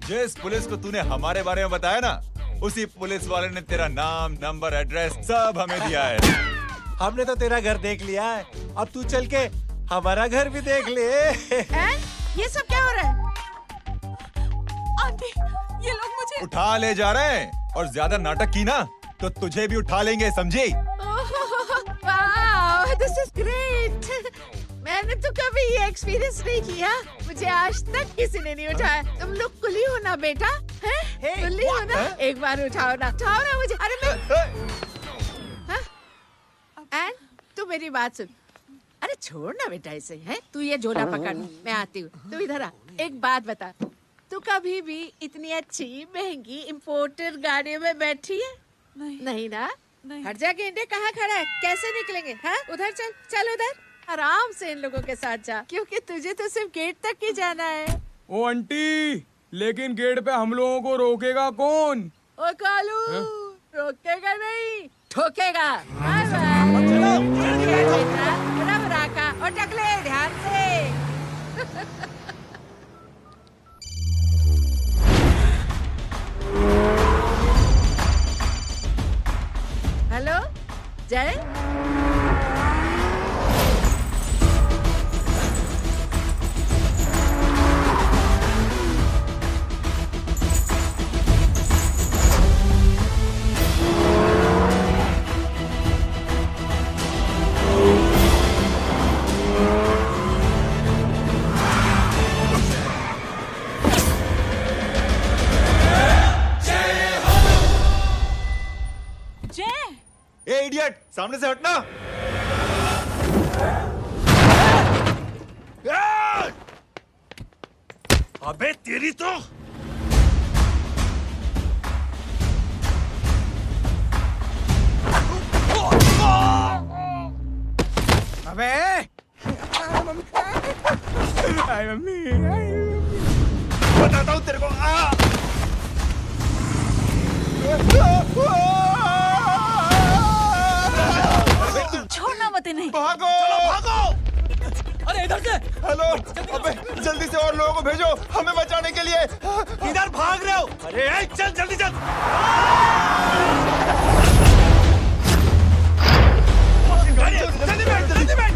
जिस पुलिस को तूने हमारे बारे में बताया ना, उसी पुलिस वाले ने तेरा नाम, नंबर, एड्रेस सब हमें दिया है। हमने तो तेरा घर देख लिया है, अब तू चल के हमारा घर भी देख ले। ये सब क्या हो रहा है? आंटी, ये लोग मुझे उठा ले जा रहे हैं, और ज्यादा नाटक की ना तो तुझे भी उठा लेंगे, समझी? वाह, दिस इज ग्रेट। मैंने तो कभी ये एक्सपीरियंस नहीं किया। मुझे आज तक किसी ने नहीं उठाया। तुम लोग कुली हो ना बेटा? हैं? कुली हो ना? एक बार उठाओ ना मुझे। अरे मैं एंड तू मेरी बात सुन। अरे छोड़ ना बेटा इसे, हैं? तू ये झोला पकड़, मैं आती हूँ। तू इधर आ। एक बात बता, तू कभी भी इतनी अच्छी महंगी इम्पोर्टेड गाड़ियों में बैठी है? नहीं ना? हट जा गेंडे, कहाँ खड़ा है? कैसे निकलेंगे? हाँ, उधर चल, चल उधर। आराम से इन लोगों के साथ जा, क्योंकि तुझे तो सिर्फ गेट तक ही जाना है। ओ आंटी, लेकिन गेट पे हम लोगों को रोकेगा कौन? ओ कालू, रोकेगा नहीं, ठोकेगा। Bye bye. बेटा, रब राका और टकले ध्यान से। हेलो जय। ए इडियट, सामने से हटना। अबे तेरी तो अबे हाय मम्मी, बताता हूँ तेरे को। छोड़ना मत नहीं। भागो, भागो। अरे इधर से। हेलो, अबे जल्दी से और लोगों को भेजो हमें बचाने के लिए। किधर भाग रहे हो? अरे चल जल्दी चल। जल्दी बैठ, जल्दी बैठ।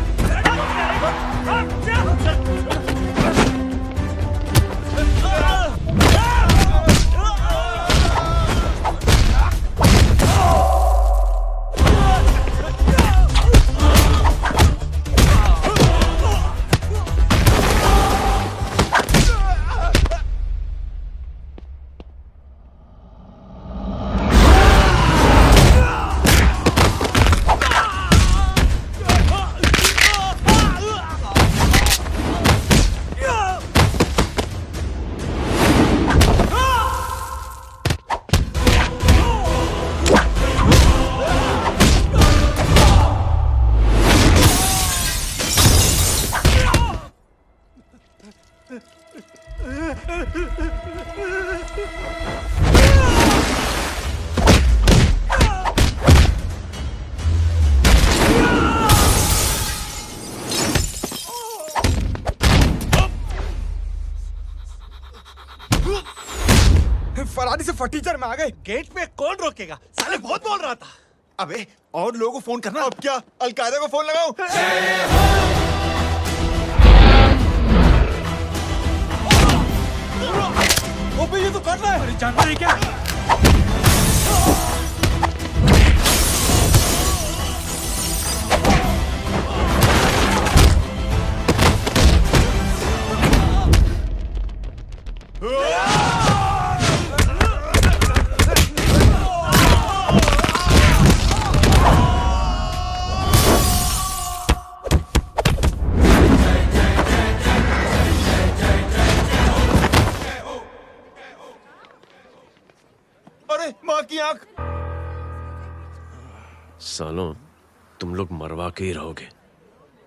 फरारी से फटीचर में आ गए। गेट पे कौन रोकेगा? साले बहुत बोल रहा था। अबे और लोगों को फोन करना। अब क्या अलकायदा को फोन लगाऊं? ओबे ये तो कर रहा है। अरे जानता है क्या? अरे माँ की आंख। सालों, तुम लोग मरवा के ही रहोगे।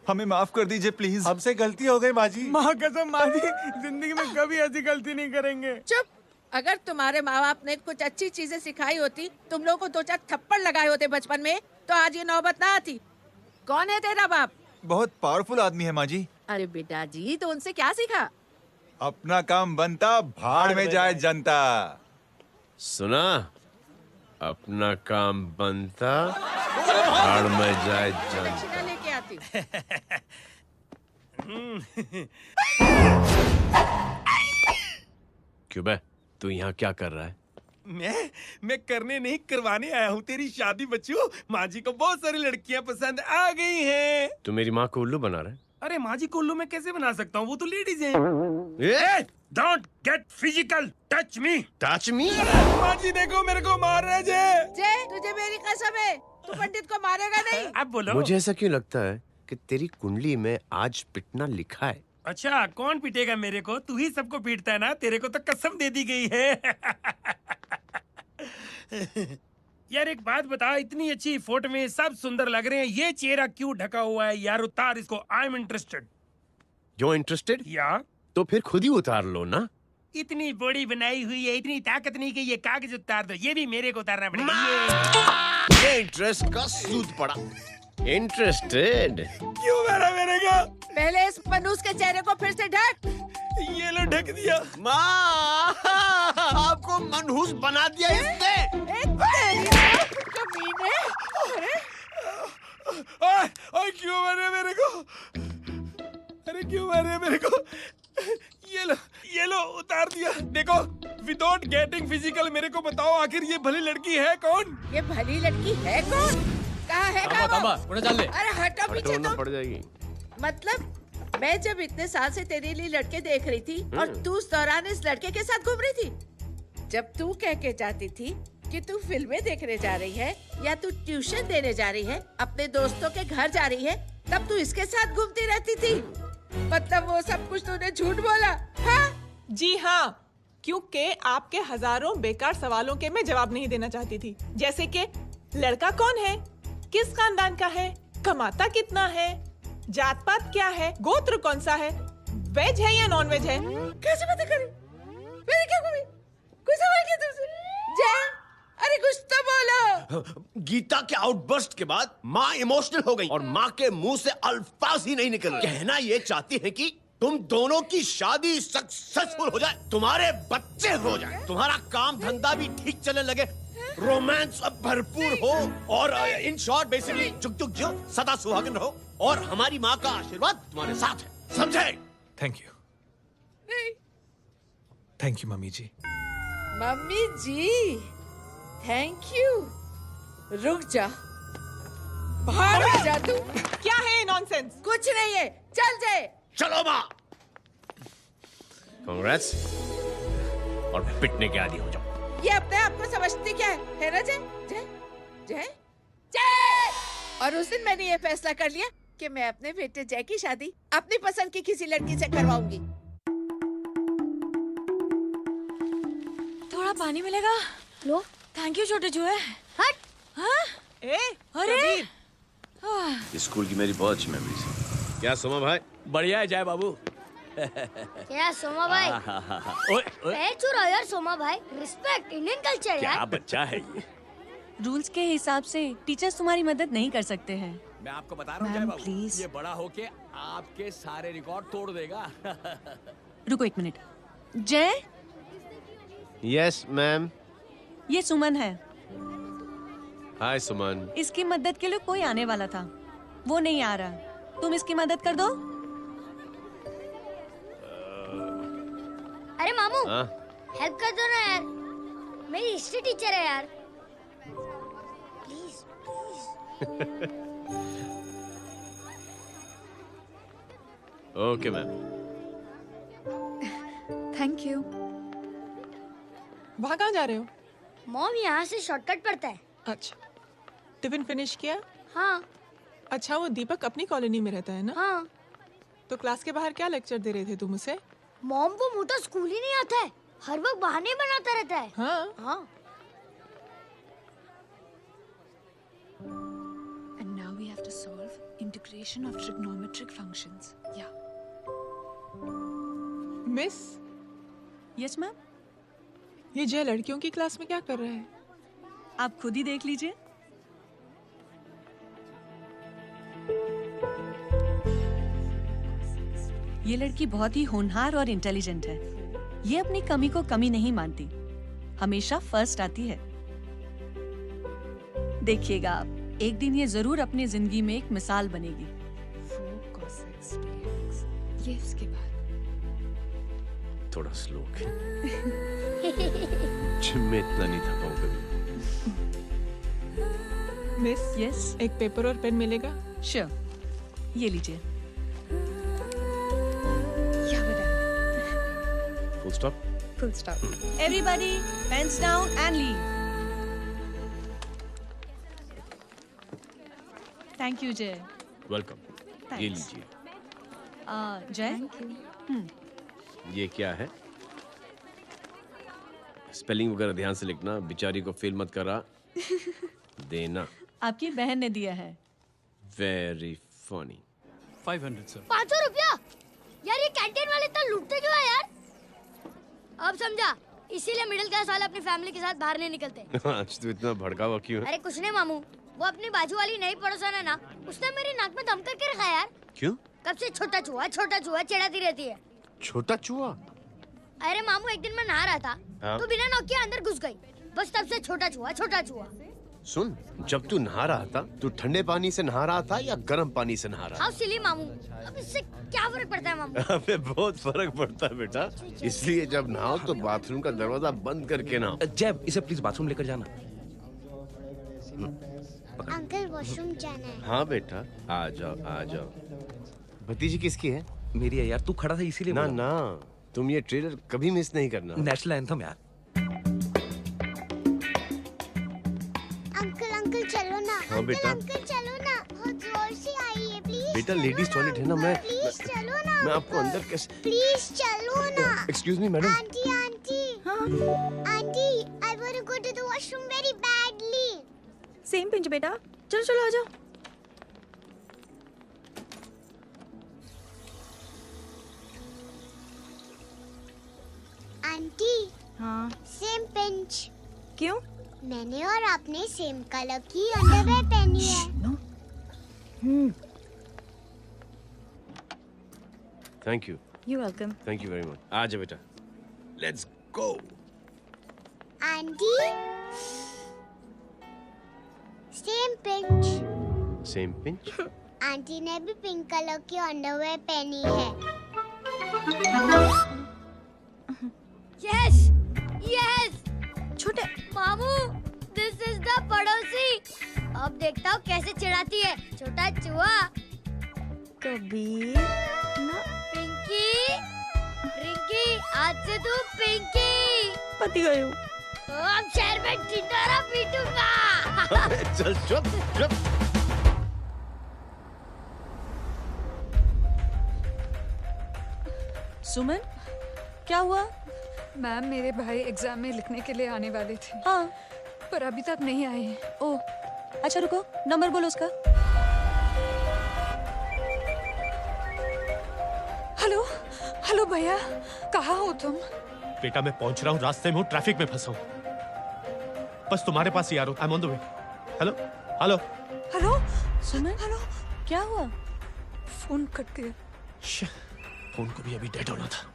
हमें माफ कर दीजिए प्लीज। हमसे गलती हो गई माँ जी। माँ कसम माँ जी, जिंदगी में कभी ऐसी गलती नहीं करेंगे। चुप। अगर तुम्हारे माँ बाप ने कुछ अच्छी चीजें सिखाई होती, तुम लोगों को 2-4 थप्पड़ लगाए होते बचपन में, तो आज ये नौबत ना आती। कौन है तेरा बाप? बहुत पावरफुल आदमी है माँ जी। अरे बेटा जी, तो उनसे क्या सीखा? अपना काम बनता, भाड़ में जाए जनता। सुना? अपना काम बनता, भाड़ में जाए जनता। दक्षिणा लेके आती हूँ। क्यों बे? तू यहाँ क्या कर रहा है? मैं करने नहीं करवाने आया हूँ तेरी शादी बच्चू। माँ जी को बहुत सारी लड़कियाँ पसंद आ गई हैं। तू मेरी माँ को उल्लू बना रहा है? अरे माँ जी को उल्लू मैं कैसे बना सकता हूँ, वो तो लेडीज हैं। Don't get physical, touch me. Touch me? माँ जी देखो मेरे को मार रहे जय। जय, तुझे मेरी कसम है, तू पंडित को मारेगा नहीं। अब बोलो। मुझे ऐसा क्यों लगता है कि तेरी कुंडली में आज पिटना लिखा है? अच्छा, कौन पीटेगा मेरे को? तू ही सबको पीटता है ना, तेरे को तो कसम दे दी गई है। यार एक बात बता, इतनी अच्छी फोटो में सब सुंदर लग रहे हैं, ये चेहरा क्यों ढका हुआ है? यार उतार इसको, आई एम इंटरेस्टेड। जो इंटरेस्टेड? या तो फिर खुद ही उतार लो ना। इतनी बॉडी बनाई हुई है, इतनी ताकत नहीं कि ये कागज उतार दो, ये भी मेरे को उतारना पड़ेगा। ये इंटरेस्ट का सूद पड़ा। इंटरेस्टेड? क्यों मारा मेरे को? पहले इस मनूस के चेहरे को फिर से ढक। ये लो ढक दिया। माँ, आपको मनहूस बना दिया इसने। एक तेरी कमीने। अरे ओए क्यों मारे मेरे को? अरे क्यों मारे मेरे को? ये लो उतार दिया। देखो, विदाउट गेटिंग फिजिकल मेरे को बताओ आखिर ये भली लड़की है कौन? ये भली लड़की है कौन? कहाँ है वो? अरे हटो पीछे हटोना तो। पड़ जाएगी। मतलब मैं जब इतने साल से तेरे लिए लड़के देख रही थी और तू उस दौरान इस लड़के के साथ घूम रही थी। जब तू कह के जाती थी कि तू फिल्में देखने जा रही है या तू ट्यूशन देने जा रही है, अपने दोस्तों के घर जा रही है, तब तू इसके साथ घूमती रहती थी। मतलब वो सब कुछ तूने झूठ बोला? हाँ? जी हाँ, क्योंकि आपके हजारों बेकार सवालों के मैं जवाब नहीं देना चाहती थी। जैसे कि लड़का कौन है, किस खानदान का है, कमाता कितना है, जात पात क्या है, गोत्र कौन सा है, वेज है या नॉन वेज है। कैसे बातें करी? मैंने क्या करी? कोई सवाल किया तुमसे? जय, अरे कुछ तो बोलो। गीता के आउटबर्स्ट के बाद माँ इमोशनल हो गई और माँ के मुंह से अल्फाज ही नहीं निकल रहे। कहना ये चाहती है कि तुम दोनों की शादी सक्सेसफुल हो जाए, तुम्हारे बच्चे हो जाए, तुम्हारा काम धंधा भी ठीक चलने लगे, रोमांस अब भरपूर हो और इन शॉर्ट बेसिकली जुग जुग जियो, सदा सुहागन रहो और हमारी माँ का आशीर्वाद तुम्हारे साथ है। समझे? थैंक यू, नहीं, थैंक यू मम्मी जी। मम्मी जी थैंक यू। रुक जा, बाहर आ जा तू। क्या है नॉनसेंस? कुछ नहीं है, चल जाए। चलो माँ। कांग्रेस और पिटने के आदी हो जाओ। ये अपने आप को समझती क्या है ना जय? जय जय जय। और उस दिन मैंने ये फैसला कर लिया कि मैं अपने बेटे जय की शादी अपनी पसंद की किसी लड़की से करवाऊंगी। थोड़ा पानी मिलेगा? लो। थैंक यू छोटे जुए। हट। हाँ? ए, अरे स्कूल की मेरी बहुत अच्छी मेमोरीज है। क्या सोमा भाई? बढ़िया है जय बाबू। क्या सोमा भाई? पैर छू यार सोमा भाई, रिस्पेक्ट इंडियन कल्चर यार। क्या बच्चा है ये? रूल्स के हिसाब से टीचर्स तुम्हारी मदद नहीं कर सकते हैं। मैं आपको बता रहा हूँ जय मैम, बाबू, प्लीज। ये बड़ा होके आपके सारे रिकॉर्ड तोड़ देगा। रुको एक मिनट। जय, यस मैम। ये सुमन है। हाय सुमन। इसकी मदद के लिए कोई आने वाला था, वो नहीं आ रहा। तुम इसकी मदद कर दो। अरे मामू, हाँ? हेल्प कर दो ना यार, मेरी हिस्ट्री टीचर है यार, please please. Okay ma'am. Thank you. वहाँ कहाँ जा रहे हो? मॉम यहाँ से शॉर्टकट पड़ता है। अच्छा, टिफिन फिनिश किया? हाँ अच्छा, वो दीपक अपनी कॉलोनी में रहता है ना? हाँ। तो क्लास के बाहर क्या लेक्चर दे रहे थे तुम उसे? मॉम को मुंह तो स्कूल ही नहीं आता है, हर वक्त बहाने बनाता रहता है। हाँ। हाँ। And now we have to solve integration of trigonometric functions. Yeah. Miss, Yes ma'am. ये जय लड़कियों की क्लास में क्या कर रहा है? आप खुद ही देख लीजिए। ये लड़की बहुत ही होनहार और इंटेलिजेंट है। ये अपनी कमी को कमी नहीं मानती, हमेशा फर्स्ट आती है। देखिएगा आप, एक दिन ये जरूर अपनी जिंदगी में एक मिसाल बनेगी। ये उसके बाद थोड़ा स्लो जिम में इतना नहीं था पाऊँ कभी। मिस, यस, एक पेपर और पेन मिलेगा? श्योर, ये लीजिए। Full stop. Full stop. Everybody pens down and leave. Thank you Jai. Welcome. ये लीजिए। जय, ये क्या है? स्पेलिंग वगैरह ध्यान से लिखना, बिचारी को फेल मत करा देना। आपकी बहन ने दिया है। Very funny. 500 सर। 500 रुपया? यार ये कैंटीन वाले इतना लूटते क्यों है यार? अब समझा, इसीलिए मिडिल क्लास वाले अपनी फैमिली के साथ बाहर नहीं निकलते। आज तो इतना भड़का हुआ क्यों है? अरे कुछ नहीं मामू, वो अपनी बाजू वाली नई पड़ोसन है ना, उसने मेरी नाक में दम करके रखा यार। क्यों? कब से छोटा चूहा चिढ़ाती रहती है। छोटा चूहा? अरे मामू, एक दिन मैं नहा रहा था, हाँ? तो बिना नौके अंदर घुस गई, बस तब से छोटा चूहा। सुन, जब तू नहा रहा था, तू ठंडे पानी से नहा रहा था या गर्म पानी से नहा रहा हाउ सिली मामू, अब इससे क्या फर्क पड़ता है मामू? अबे बहुत फर्क पड़ता है बेटा, इसलिए जब नहाओ तो बाथरूम का दरवाजा बंद करके नहाओ। जय, इसे प्लीज बाथरूम लेकर जाना। अंकल वॉशरूम जाना है। हाँ बेटा, आ जाओ। भतीजी किसकी है? मेरी है यार, तू खड़ा था इसीलिए ना बोला। ना, तुम ये ट्रेलर कभी मिस नहीं करना। नेशनल एंथम यार। अंकल चलो ना। हाँ बेटा। अंकल चलो ना, बहुत जोर से आई है, प्लीज। बेटा लेडीज टॉयलेट है ना, प्लीज चलो ना। मैं आपको अंदर कैसे? प्लीज चलो ना। Excuse me madam. Aunty I want to go to the washroom very badly. Same pinch बेटा, चलो आ जाओ। आंटी, हाँ, सेम पिंच। क्यों? मैंने और आपने सेम कलर की अंडरवेयर पहनी है। Thank you. You welcome. Thank you very much. आ जा बेटा, let's go. Aunty, same pinch. Same pinch? Aunty ने भी पिंक कलर की अंडरवेयर पहनी है। Yes yes. छोटे मामू, दिस इज द पड़ोसी। अब देखता हूँ कैसे चिढ़ाती है, छोटा चूहा। कबीर ना। पिंकी, रिंकी, आज से तू पिंकी। पति गए हो। अब शहर में टिंडोरा पीटूंगा। चल चुप। सुमन, क्या हुआ? मैम, मेरे भाई एग्जाम में लिखने के लिए आने वाले थे। हाँ, पर अभी तक नहीं आए हैं। ओह, अच्छा रुको, नंबर बोलो उसका। हेलो भैया, कहाँ हो तुम? बेटा मैं पहुंच रहा हूँ, रास्ते में हूँ, ट्रैफिक में फंसा हूँ, बस तुम्हारे पास ही आ रहा हूँ। I am on the way. Hello. Suman, hello, क्या हुआ? फोन कट गया। फोन को भी अभी डेड होना था।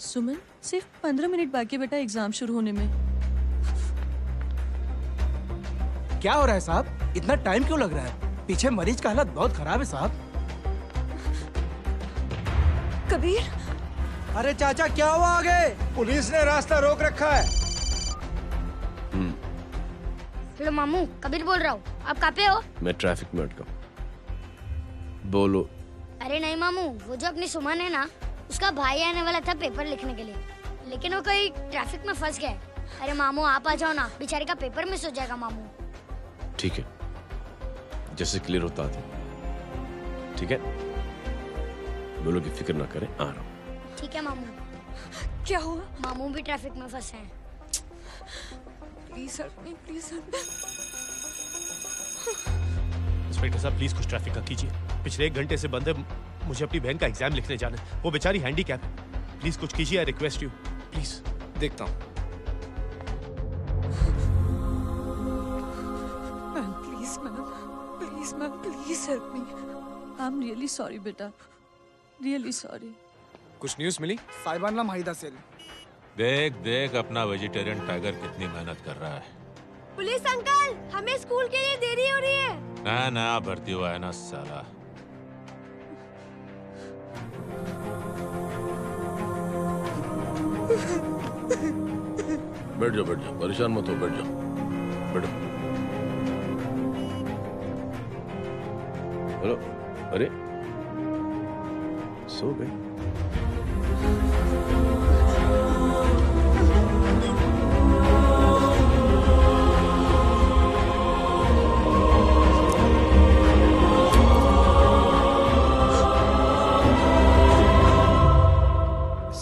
सुमन, सिर्फ 15 मिनट बाकी बेटा एग्जाम शुरू होने में। क्या हो रहा है साहब? इतना टाइम क्यों लग रहा है? पीछे मरीज का हालत बहुत खराब है साहब। कबीर। अरे चाचा, क्या हुआ आगे? पुलिस ने रास्ता रोक रखा है। हेलो मामू, कबीर बोल रहा हूँ। आप कहाँ पे हो? मैं ट्रैफिक में अटका हूँ। बोलो। अरे नहीं मामू, वो जो अपनी सुमन है ना, उसका भाई आने वाला था पेपर लिखने के लिए, लेकिन वो कहीं ट्रैफिक में फंस गया। अरे मामू आप आ जाओ ना, बेचारे का पेपर मिस हो जाएगा मामू। ठीक है, जैसे क्लियर होता था। ठीक है, बोलो कि फिक्र ना करें, आ रहा हूँ। ठीक है मामू। क्या हुआ? मामू भी ट्रैफिक में फंसे हैं। Please help me, please help. Inspector साहब प्लीज कुछ ट्रैफिक का कीजिए। पिछले 1 घंटे से बंद है, मुझे अपनी बहन का एग्जाम लिखने जाना है। वो बेचारी हैंडीकैप है। प्लीज कुछ कीजिए, आई रिक्वेस्ट यू प्लीज। देखता हूँ। Please ma'am, please help me. I am really sorry बेटा, रियली सॉरी। कुछ न्यूज़ मिली? साहिबानला माहिदा सेल। देख देख अपना वेजिटेरियन टाइगर कितनी मेहनत कर रहा है। पुलिस अंकल, हमें स्कूल के लिए देरी हो रही है। नया नया भर्ती हुआ है ना साला। बैठ जाओ परेशान मत हो, बैठ जाओ बैठो। हेलो, अरे सो गए?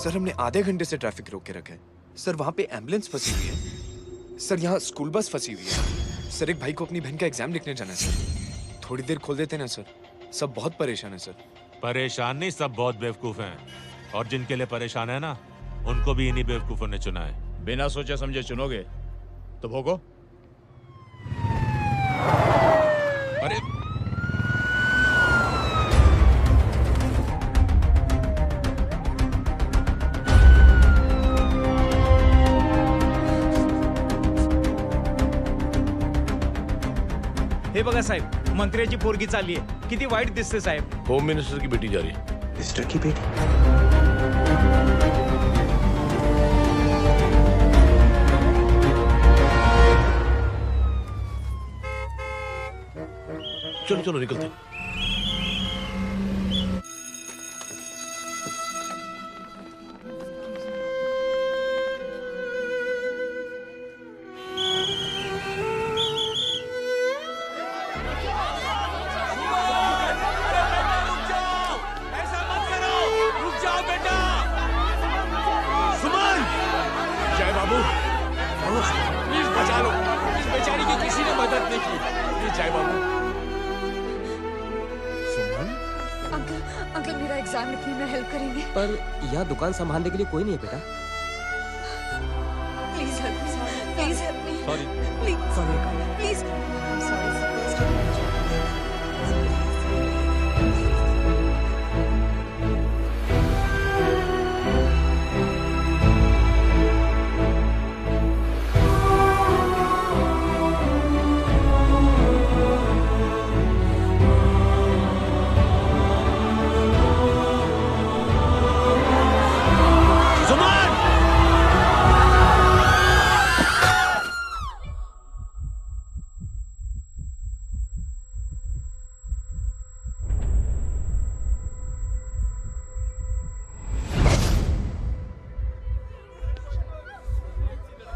सर हमने आधे घंटे से ट्रैफिक रोक के रखा है। सर वहाँ पे एम्बुलेंस फंसी हुई है। सर यहाँ स्कूल बस फंसी हुई है। सर एक भाई को अपनी बहन का एग्जाम लिखने जाना है सर। थोड़ी देर खोल देते ना सर। सब बहुत परेशान है सर। परेशान नहीं, सब बहुत बेवकूफ हैं। और जिनके लिए परेशान है ना, उनको भी इन्हीं बेवकूफों ने चुना है। बिना सोचे समझे चुनोगे तो भोगो। अरे हे बघा साहेब, मंत्र्याची पोरगी चालली आहे. किती वाईट दिसते साहेब. होम मिनिस्टर की बेटी जा रही है। मिनिस्टर की बेटी? चलो चलो निकलते हैं। अंकल मेरा एग्जाम लिखने में हेल्प करेंगे? पर यहाँ दुकान संभालने के लिए कोई नहीं है बेटा। Please help me, please help me. Sorry. Please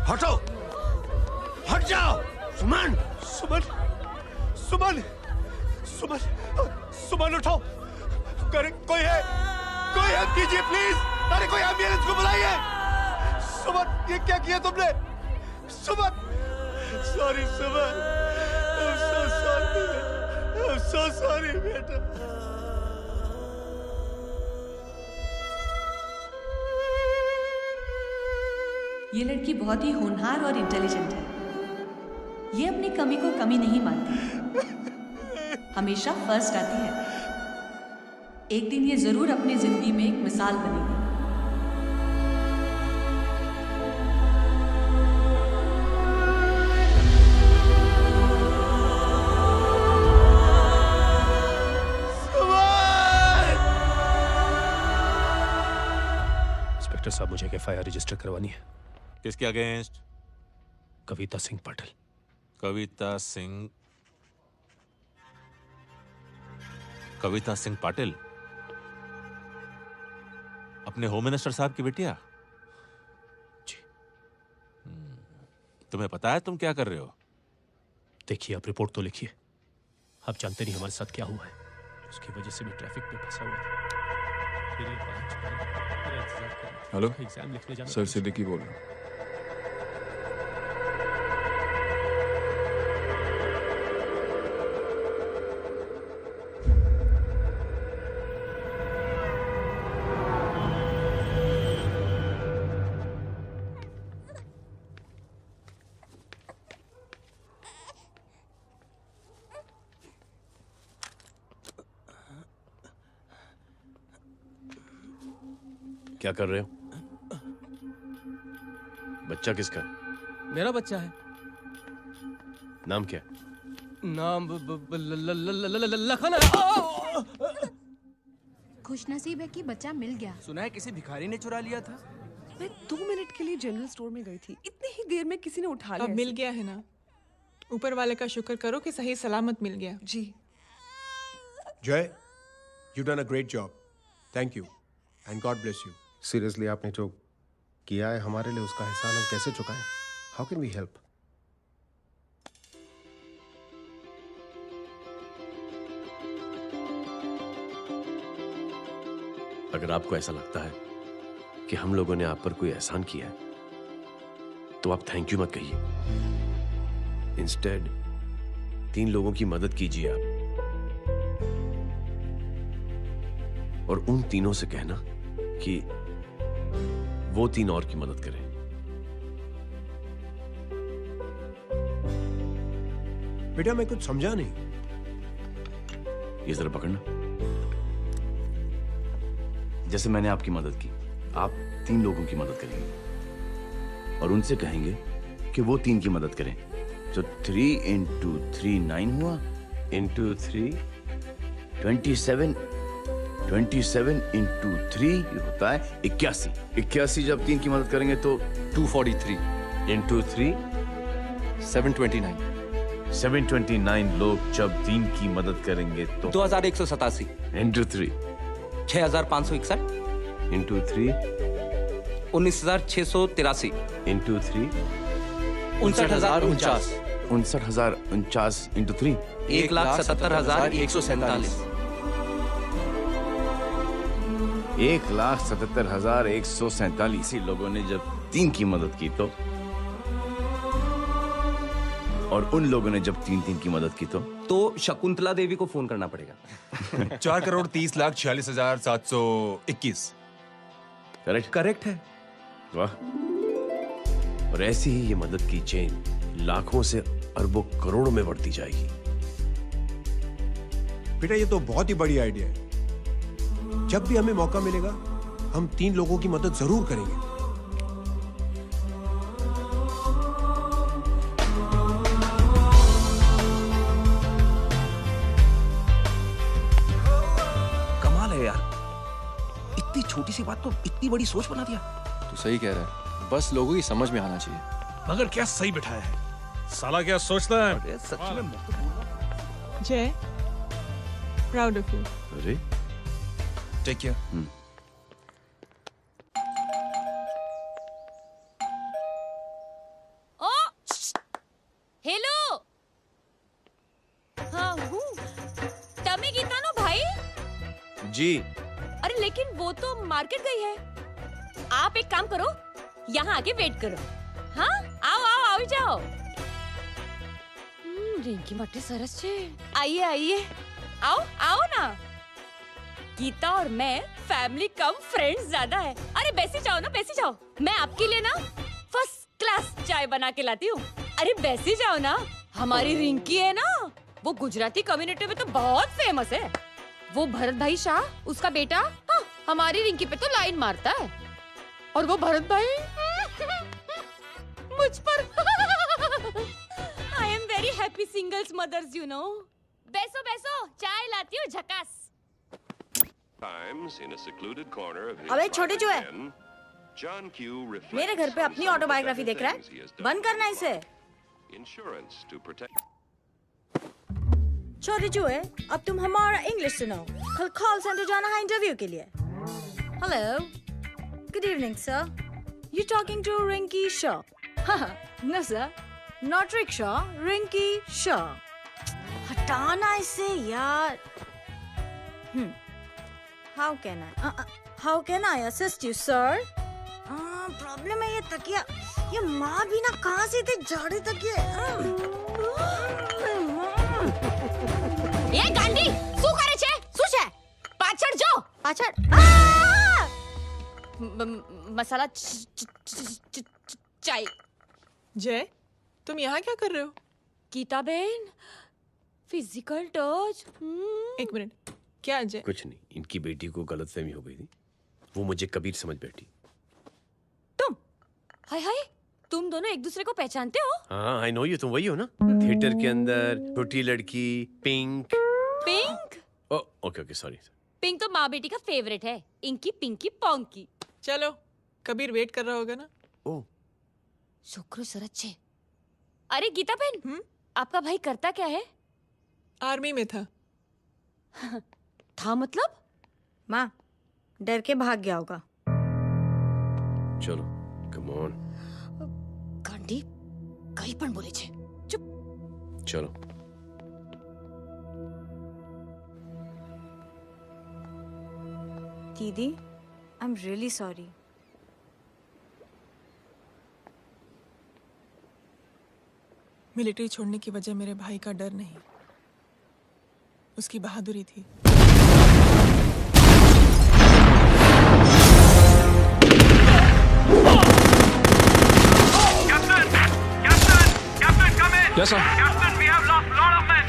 हटो, हट जाओ। सुमन, सुमन, सुमन, सुमन, सुमन उठो। करे कोई है? कोई हेल्प कीजिए प्लीज। अरे कोई एम्बुलेंस को बुलाइए। सुमन, ये क्या किया तुमने? Suman, sorry Suman, I'm so sorry, I'm so sorry बेटा। ये लड़की बहुत ही होनहार और इंटेलिजेंट है। ये अपनी कमी को कमी नहीं मानती, हमेशा फर्स्ट आती है। एक दिन ये जरूर अपनी जिंदगी में एक मिसाल बनेगी। इंस्पेक्टर साहब, मुझे एफआईआर रजिस्टर करवानी है। किसके अगेंस्ट? कविता सिंह पाटिल। कविता सिंह? कविता सिंह पाटिल अपने होम मिनिस्टर साहब की बेटिया? जी। तुम्हें पता है तुम क्या कर रहे हो? देखिए, आप रिपोर्ट तो लिखिए। आप जानते नहीं हमारे साथ क्या हुआ है। उसकी वजह से मैं ट्रैफिक में फंसा हुआ था। फिर ये 5 मेरा इंतजार कर रहा था। हेलो एग्जाम लिखने जाना सर, सिद्दीकी बोल रहा हूँ। क्या कर रहे हो? बच्चा किसका है? मेरा बच्चा है। नाम क्या है? नाम लखन है। खुशनसीब है कि बच्चा मिल गया। सुना है किसी भिखारी ने चुरा लिया था। मैं 2 मिनट के लिए जनरल स्टोर में गई थी, इतनी ही देर में किसी ने उठा लिया। अब मिल गया है ना, ऊपर वाले का शुक्र करो कि सही सलामत मिल गया। जी। जय, you done a great job. Thank you and God bless you. Seriously आपने जो किया है हमारे लिए, उसका एहसान हम कैसे चुकाएं? How can we help? अगर आपको ऐसा लगता है कि हम लोगों ने आप पर कोई एहसान किया है, तो आप थैंक यू मत कहिए। इंस्टेड 3 लोगों की मदद कीजिए आप, और उन तीनों से कहना कि वो 3 और की मदद करें। बेटा मैं कुछ समझा नहीं। ये जरा पकड़ना। जैसे मैंने आपकी मदद की, आप 3 लोगों की मदद करेंगे और उनसे कहेंगे कि वो 3 की मदद करें। तो 3 into 3 9 हुआ, into 3 27 into 3 ये होता है 81। 81 जब 3 की मदद करेंगे तो 243 into 3 729 729 लोग जब 3 की मदद करेंगे तो 2187 into 3 6561 into 3 19683 into 3 59049 59049 into 3 1,77,147 1,77,147 इसी लोगों ने जब 3 की मदद की तो, और उन लोगों ने जब 3 की मदद की तो शकुंतला देवी को फोन करना पड़ेगा। 4,30,46,721 करेक्ट है। वाह। और ऐसी ही ये मदद की चेन लाखों से अरबों करोड़ों में बढ़ती जाएगी। बेटा ये तो बहुत ही बड़ी आइडिया है। जब भी हमें मौका मिलेगा हम 3 लोगों की मदद जरूर करेंगे। कमाल है यार, इतनी छोटी सी बात को इतनी बड़ी सोच बना दिया। तू सही कह रहा है, बस लोगों की समझ में आना चाहिए। मगर क्या सही बिठाया है, साला क्या सोचता है। सच में जय, प्राउड ऑफ यू। अरे टेक केयर। ओ हेलो, हाँ हूँ तमे गीतानो भाई। जी। अरे लेकिन वो तो मार्केट गई है। आप एक काम करो, यहाँ आके वेट करो। हाँ आओ आओ आओ जाओ। रिंकी मट्टी सरस छे। आइए आइए, आओ आओ ना। गीता और मैं फैमिली कम फ्रेंड्स ज्यादा है। अरे बैसी जाओ ना, बैसी जाओ। मैं आपके लिए ना फर्स्ट क्लास चाय बना के लाती हूँ। अरे बैसी जाओ ना। हमारी रिंकी है ना, वो गुजराती कम्युनिटी में तो बहुत फेमस है। वो भरत भाई शाह, उसका बेटा, हाँ, हमारी रिंकी पे तो लाइन मारता है। और वो भरत भाई मुझ पर। I am very happy singles mothers you know. बैसो बैसो, चाय लाती हूँ झकास। अबे छोटे चूहे, मेरे घर पे अपनी ऑटोबायोग्राफी देख रहा है? बंद करना इसे। छोटे चूहे, अब तुम हमारा इंग्लिश सुनो। कल कॉल सेंटर जाना है इंटरव्यू के लिए। Hello, good evening sir. You talking to Rinki Shaw? No sir, not rickshaw, Rinki Shaw. हटाना इसे यार। How can I assist you, sir? Problem है ये तकिया, ये माँ भी ना कहाँ से इतने झाड़े तकिए। ये गांडी, શું કરે છે? શું છે? પાછળ જો, પાછળ। मसाला चाय। जय, तुम यहाँ क्या कर रहे हो? गीता बहन, फिजिकल टच। एक मिनट, क्या जय? कुछ नहीं, इनकी बेटी को गलतफहमी हो गई थी वो मुझे कबीर समझ बैठी। हाय हाय, तुम दोनों एक दूसरे को पहचानते हो? हाँ, आई नो यू, तुम वही हो ना? थिएटर के अंदर छोटी लड़की pink. Pink? Okay okay, sorry. Pink तो माँ बेटी का फेवरेट है। Inky pinky ponky. चलो, कबीर वेट कर रहा होगा ना? ओ, शुक्र सरच्चे। अरे गीता बहन, आपका भाई करता क्या है? आर्मी में था। था मतलब? माँ, डर के भाग गया होगा। चलो, कम ऑन। गांडी, कहीं पण बोले छे। चुप। चलो। दीदी, I am really sorry. Military छोड़ने की वजह मेरे भाई का डर नहीं, उसकी बहादुरी थी। Yes, sir. Captain, we have lost lot of men.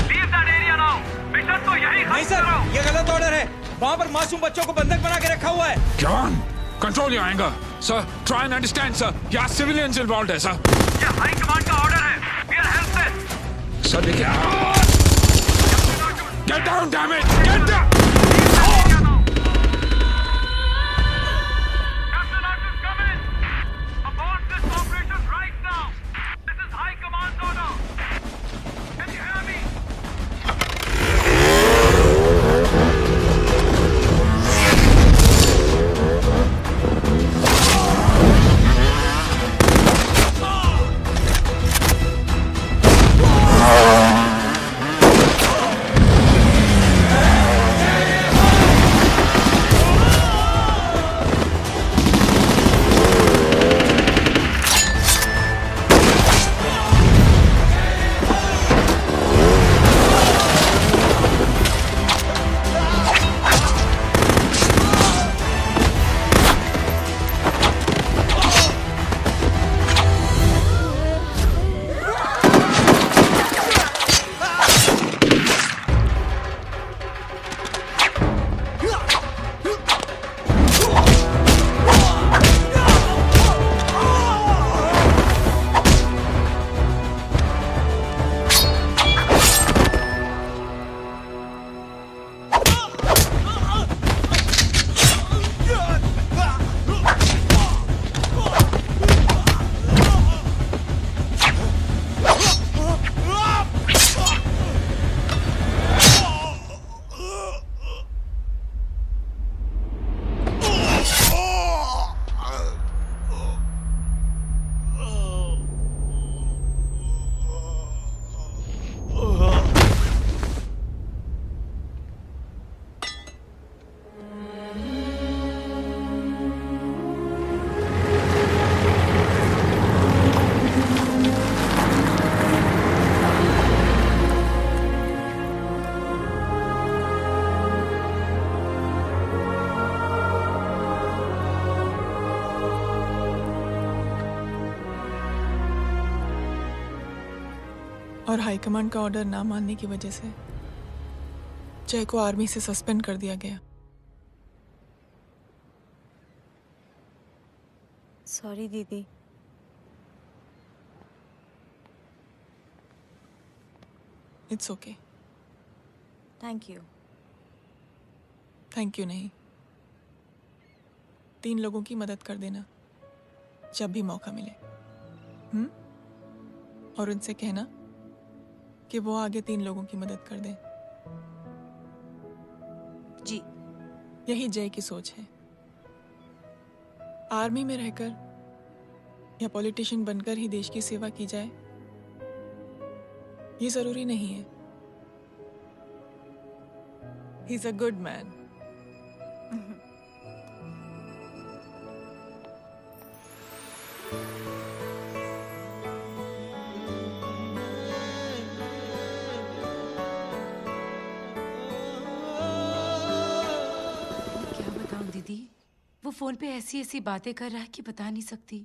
Leave that area now. Mission तो यही नहीं सर, ये गलत ऑर्डर है। वहाँ पर मासूम बच्चों को बंधक बना के रखा हुआ है। John, control your anger. Sir, try and understand, sir. यहाँ civilians involved है, sir. ये हाई कमांड का ऑर्डर है. We are helpless. Sir, देखिए. Get down, damn it. Get down. और हाईकमांड का ऑर्डर ना मानने की वजह से जय को आर्मी से सस्पेंड कर दिया गया। सॉरी दीदी। It's okay. Thank you. Thank you नहीं, 3 लोगों की मदद कर देना जब भी मौका मिले। और उनसे कहना कि वो आगे 3 लोगों की मदद कर दें। जी। यही जय की सोच है। आर्मी में रहकर या पॉलिटिशियन बनकर ही देश की सेवा की जाए, ये जरूरी नहीं है। He is a good man. वो फोन पे ऐसी ऐसी बातें कर रहा है कि बता नहीं सकती।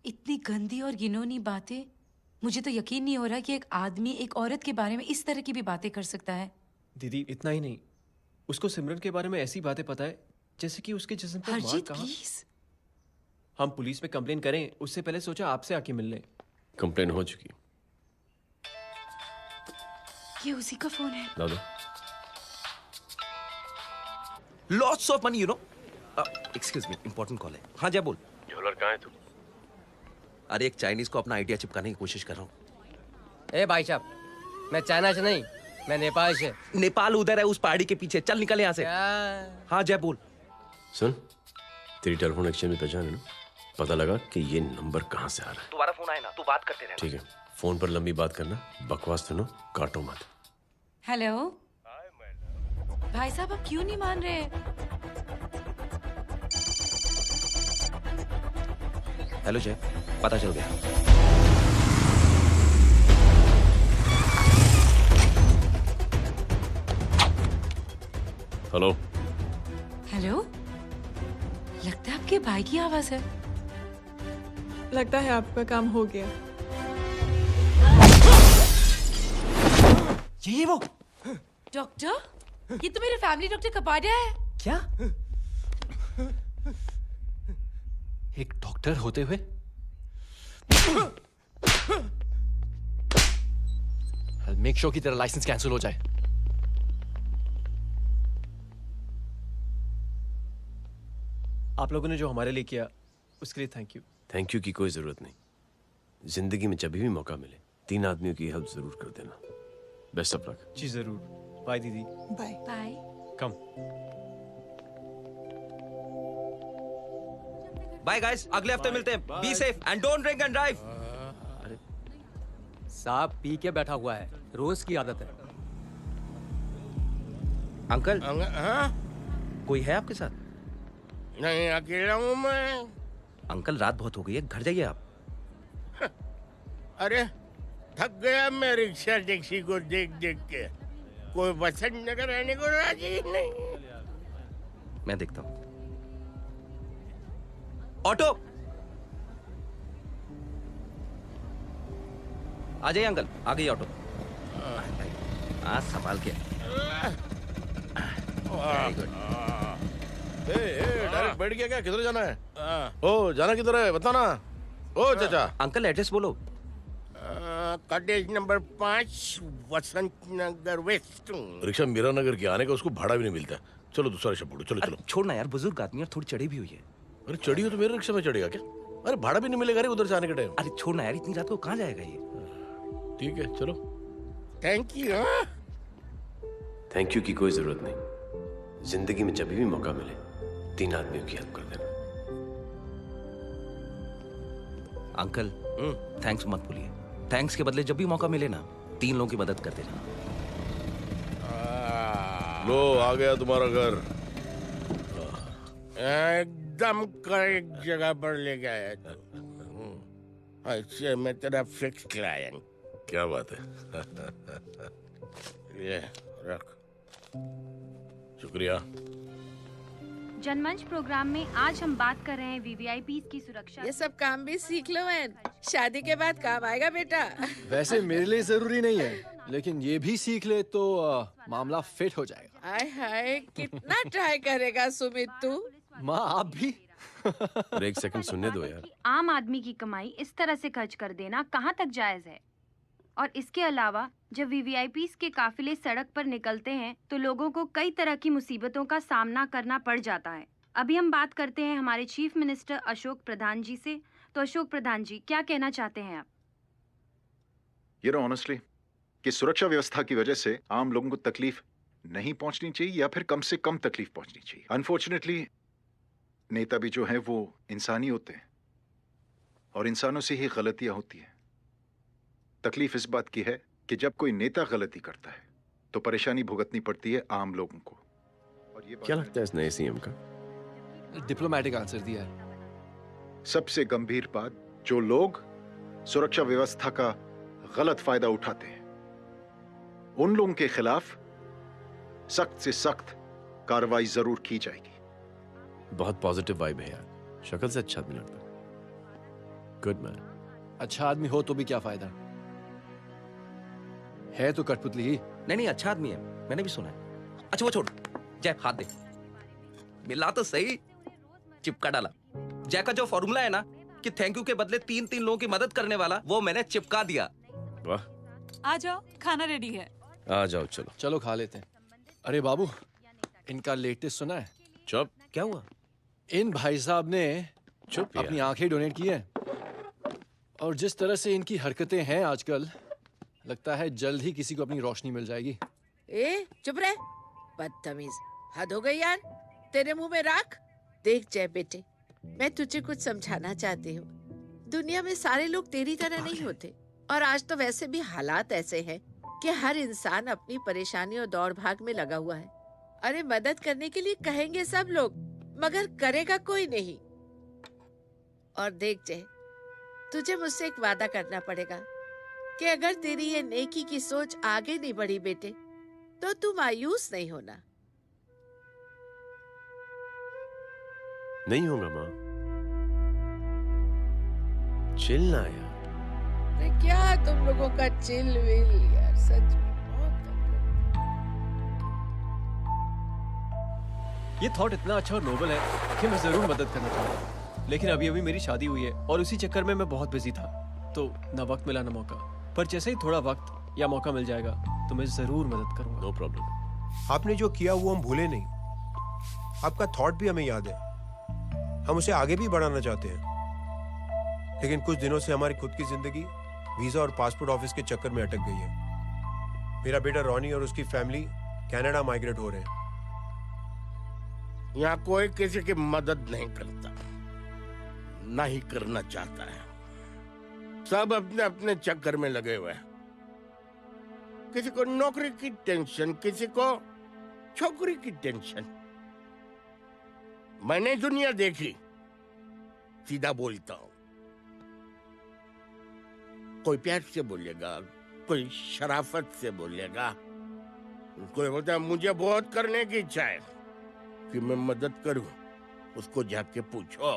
इतनी गंदी और घिनौनी बातें। मुझे तो यकीन नहीं हो रहा कि एक आदमी एक औरत के बारे में इस तरह की भी बातें कर सकता है। दीदी इतना ही नहीं, उसको सिमरन के बारे में ऐसी बातें पता है जैसे कि उसके जिस्म पर मार हरजीत कहाँ? प्लीज। हम पुलिस में कंप्लेन करें उससे पहले सोचा आपसे आके मिल लें। कंप्लेन हो चुकी। ये उसी का फोन है। दादा lots of money you know. Excuse me, important call है। हाँ जय बोल। ज्वेलर कहाँ है तू? अरे एक चाइनीज को अपना आइडिया चिपकाने की कोशिश कर रहा हूँ। ए भाई साहब, मैं चाइना से नहीं, मैं नेपाल से। नेपाल उधर है उस पहाड़ी के पीछे, चल निकल यहाँ से। हाँ जय बोल। सुन, तेरी टेलीफोन एक्सचेंज में पहचान है ना? पता लगा कि ये नंबर कहाँ से आ रहा है। दोबारा फोन आए ना तू बात करते रहे। ठीक है, फोन पर लंबी बात करना, बकवास सुनो, काटो मत। हेलो भाई साहब, आप क्यों नहीं मान रहे? हेलो जय, पता चल गया। हेलो हेलो, लगता है आपके भाई की आवाज है। लगता है आपका काम हो गया। ये वो डॉक्टर, ये तो मेरे फैमिली डॉक्टर कपाडिया है। क्या? एक डॉक्टर होते हुए? मेक श्योर कि तेरा लाइसेंस कैंसिल हो जाए। आप लोगों ने जो हमारे लिए किया उसके लिए थैंक यू। थैंक यू की कोई जरूरत नहीं। जिंदगी में जब भी मौका मिले 3 आदमियों की हेल्प जरूर कर देना। Best of luck. जी जरूर। बाय दीदी। Bye bye. Come. Bye guys, अगले हफ्ते मिलते हैं। Be safe and don't drink and drive. अरे साहब पी के बैठा हुआ है, रोज की आदत है। अंकल हाँ? कोई है आपके साथ? नहीं, अकेला हूँ मैं। अंकल रात बहुत हो गई है, घर जाइए आप। अरे थक गया मैं रिक्शा टैक्सी को देख देख के। कोई पसंद नगर रहने को राजी नहीं। मैं देखता हूँ। ऑटो आ जाइए अंकल, आ गई ऑटो। हाँ संभाल के। Very good. डायरेक्ट बैठ गया क्या? किधर जाना है? ओ जाना किधर है बताना। ओ चाचा। अंकल एड्रेस बोलो। कॉटेज नंबर 5 वसंत नगर वेस्ट। रिक्शा मीरा नगर के आने का उसको भाड़ा भी नहीं मिलता। चलो दूसरा रिक्शा पकड़ो। चलो चलो। छोड़ना यार, बुजुर्ग आदमी और थोड़ी चढ़ी भी हुई है। अरे चढ़ी हो तो मेरे रिक्शा में चढ़ेगा क्या? अरे भाड़ा भी नहीं मिलेगा रे उधर से आने के टाइम। अरे छोड़ना यार, इतनी रात को कहाँ जाएगा ये? ठीक है चलो। Thank you. थैंक यू की कोई जरूरत नहीं। जिंदगी में जब भी मौका मिले 3 आदमियों की हेल्प कर देना। अंकल थैंक्स मत भूलिए। थैंक्स के बदले जब भी मौका मिले ना 3 लोगों की मदद कर देना। लो आ गया तुम्हारा घर। एकदम करेक्ट जगह पर ले गया है। अच्छा मैं तेरा फिक्स क्लाइंट। क्या बात है। ये रख। शुक्रिया। जनमंच प्रोग्राम में आज हम बात कर रहे हैं वीवीआईपी की सुरक्षा। ये सब काम भी सीख लो मैन, शादी के बाद काम आएगा बेटा। वैसे मेरे लिए जरूरी नहीं है, लेकिन ये भी सीख ले तो मामला फिट हो जाएगा। हाय हाय, कितना ट्राई करेगा सुमित तू? माँ आप भी। अरे एक सेकंड सुनने दो यार। आम आदमी की कमाई इस तरह से खर्च कर देना कहाँ तक जायज है? और इसके अलावा जब वीवीआईपी के काफिले सड़क पर निकलते हैं तो लोगों को कई तरह की मुसीबतों का सामना करना पड़ जाता है। अभी हम बात करते हैं हमारे चीफ मिनिस्टर अशोक प्रधान जी से। तो अशोक प्रधान जी, क्या कहना चाहते हैं आप? ये नो ऑनेस्टली कि सुरक्षा व्यवस्था की वजह से आम लोगों को तकलीफ नहीं पहुंचनी चाहिए या फिर कम से कम तकलीफ पहुंचनी चाहिए। अनफॉर्चुनेटली नेता भी जो है वो इंसानी होते हैं और इंसानों से ही गलतियां होती हैं। तकलीफ इस बात की है कि जब कोई नेता गलती करता है तो परेशानी भुगतनी पड़ती है आम लोगों को। और ये क्या लगता है इस नए सीएम का? डिप्लोमेटिक आंसर दिया है। सबसे गंभीर बात, जो लोग सुरक्षा व्यवस्था का गलत फायदा उठाते हैं उन लोगों के खिलाफ सख्त से सख्त कार्रवाई जरूर की जाएगी। बहुत पॉजिटिव वाइब है यार, शक्ल से अच्छा आदमी लगता है। Good man. अच्छा आदमी हो तो भी क्या फायदा है तो कठपुतली ही। नहीं अच्छा आदमी है, मैंने भी सुना है। अच्छा वो छोड़, जय हाथ दे। मिला तो सही, चिपका डाला। जय का जो फॉर्मूला है ना कि थैंक यू के बदले 3 लोगों की मदद करने वाला, वो मैंने चिपका दिया। वाह, आ जाओ, खाना रेडी है। आ जाओ, चलो चलो खा लेते हैं। अरे बाबू, इनका लेटेस्ट सुना है? चुप। क्या हुआ? इन भाई साहब ने चुप अपनी आंखें डोनेट की हैं, और जिस तरह से इनकी हरकतें हैं आजकल, लगता है जल्द ही किसी को अपनी रोशनी मिल जाएगी। ए चुप रह, बदतमीज, हद हो गई यार। तेरे मुंह में राख। देख जय बेटे, मैं तुझे कुछ समझाना चाहती हूँ। दुनिया में सारे लोग तेरी तरह नहीं होते, और आज तो वैसे भी हालात ऐसे हैं कि हर इंसान अपनी परेशानी और दौड़ भाग में लगा हुआ है। अरे मदद करने के लिए कहेंगे सब लोग, मगर करेगा कोई नहीं। और देख जय, तुझे मुझसे एक वादा करना पड़ेगा कि अगर तेरी ये नेकी की सोच आगे नहीं बढ़ी बेटे, तो तू मायूस नहीं होना। नहीं होगा माँ, चिल ना यार। अरे क्या तुम लोगों का चिल विल यार, सच में। ये थॉट इतना अच्छा और नोबल है कि मैं जरूर मदद करना चाहूंगा, लेकिन अभी अभी मेरी शादी हुई है और उसी चक्कर में मैं बहुत बिजी था, तो ना वक्त मिला ना मौका। पर जैसे ही थोड़ा वक्त या मौका मिल जाएगा तो मैं जरूर मदद करूंगा। No problem. आपने जो किया वो हम भूले नहीं, आपका थॉट भी हमें याद है, हम उसे आगे भी बढ़ाना चाहते हैं। लेकिन कुछ दिनों से हमारी खुद की जिंदगी वीजा और पासपोर्ट ऑफिस के चक्कर में अटक गई है। मेरा बेटा रॉनी और उसकी फैमिली कनाडा माइग्रेट हो रहे हैं। यहाँ कोई किसी की मदद नहीं करता, ना ही करना चाहता है। सब अपने अपने चक्कर में लगे हुए हैं। किसी को नौकरी की टेंशन, किसी को छोकरी की टेंशन। मैंने दुनिया देखी, सीधा बोलता हूं। कोई प्यार से बोलेगा, कोई शराफत से बोलेगा, कोई बोलता है मुझे बहुत करने की इच्छा है कि मैं मदद करूं। उसको जाके पूछो,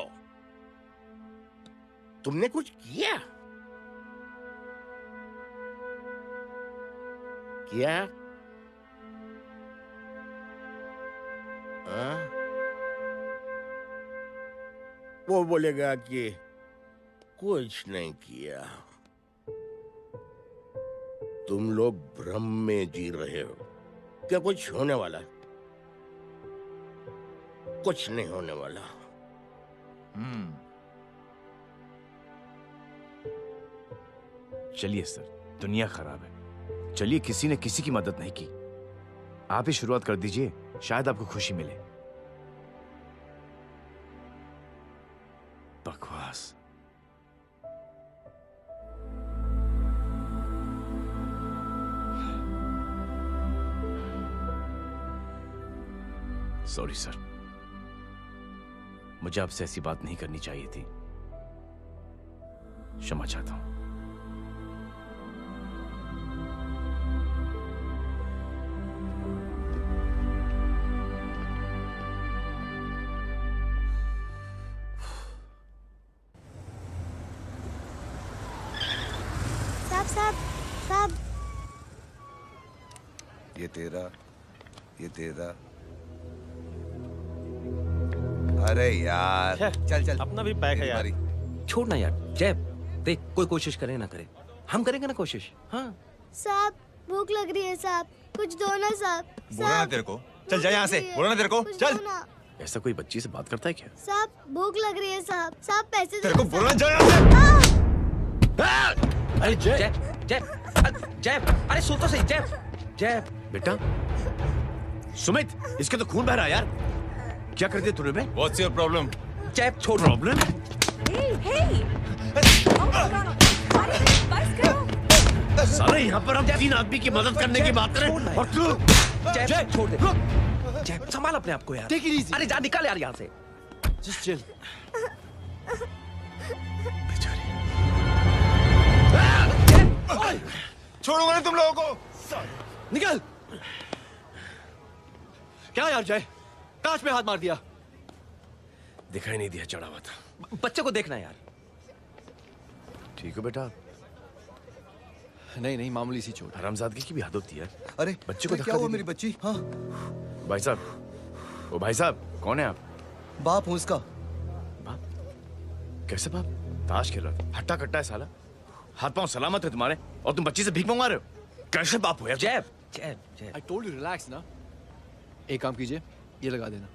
तुमने कुछ किया? क्या? वो बोलेगा कि कुछ नहीं किया। तुम लोग भ्रम में जी रहे हो। क्या कुछ होने वाला है? कुछ नहीं होने वाला। चलिए सर, दुनिया खराब है, चलिए किसी ने किसी की मदद नहीं की, आप ही शुरुआत कर दीजिए, शायद आपको खुशी मिले। बकवास। सॉरी सर, मुझे आपसे ऐसी बात नहीं करनी चाहिए थी, क्षमा चाहता हूं। साहब, ये तेरा। अरे यार चल अपना भी पैक है यार। छोड़ ना यार। जय देख, कोई कोशिश करे ना करे, हम करेंगे ना कोशिश। हाँ साहब भूख लग रही है साहब, कुछ दो ना साहब। बोला ना तेरे को, चल जा यहाँ से। बोला ना तेरे को, चल। ऐसा कोई बच्ची से बात करता है क्या? साहब भूख लग रही है साहब, साहब पैसे तेरे को बोला जा यहाँ से। अरे जय, अरे सुन तो सही। जय बेटा, सुमित, इसके तो खून बह रहा है यार, क्या कर दिया तूने? What's your problem? जय छोड़। प्रॉब्लम? सारे यहाँ पर हम 3 आदमी की मदद करने की बात करें और तू जय छोड़ दे। जय संभाल अपने आप को यार। अरे जा, निकल यार यहाँ से। Just chill. छोड़ूंगा ना तुम लोगों को। निकल। क्या यार जय, कांच में हाथ मार दिया। दिखाई नहीं दिया, चढ़ा हुआ था। बच्चे को देखना यार। ठीक हो बेटा? नहीं, मामूली सी चोट। हरामजादगी की भी हद होती है। अरे बच्चे को क्या हुआ मेरी बच्ची? हाँ भाई साहब, ओ भाई साहब, कौन है आप? बाप हूँ उसका। बाप? कैसे बाप? ताश खेल रहा था, हट्टा कट्टा है साला। हाथ पांव सलामत है तुम्हारे और तुम बच्ची से भीख मंगवा रहे हो? कैसे बाप हो यार? जैब। I told you relax ना। एक काम कीजिए, ये लगा देना।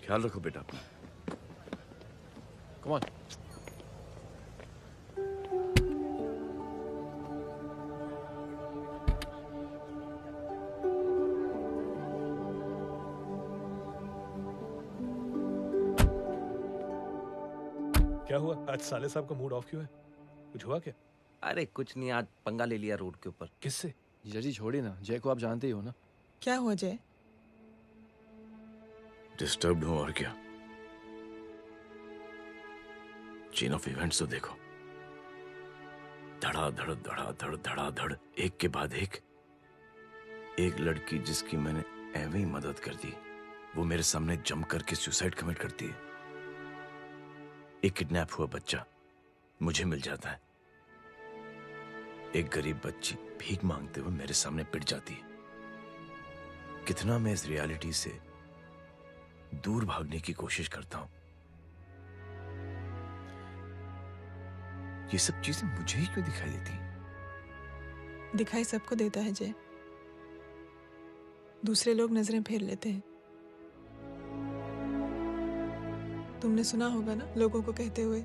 ख्याल रखो बेटा अपना। Come on। क्या हुआ आज साले साहब का मूड ऑफ क्यों है? कुछ हुआ क्या? अरे कुछ नहीं, आज पंगा ले लिया रोड के ऊपर। किससे? जीजा जी छोड़िए ना, जय को आप जानते ही हो ना। क्या हुआ जय? डिस्टर्ब्ड हूं और क्या। चेन ऑफ इवेंट्स तो देखो, धड़ाधड़ धड़ाधड़ धड़ाधड़, एक के बाद एक लड़की जिसकी मैंने एवं ही मदद कर दी, वो मेरे सामने जम करके सुसाइड कमिट करती है। एक किडनैप हुआ बच्चा मुझे मिल जाता है। एक गरीब बच्ची भीख मांगते हुए मेरे सामने पिट जाती है। कितना मैं इस रियलिटी से दूर भागने की कोशिश करता हूं। ये सब चीजें मुझे ही क्यों दिखाई देती हैं? दिखाई सबको देता है जय, दूसरे लोग नजरें फेर लेते हैं। तुमने सुना होगा ना लोगों को कहते हुए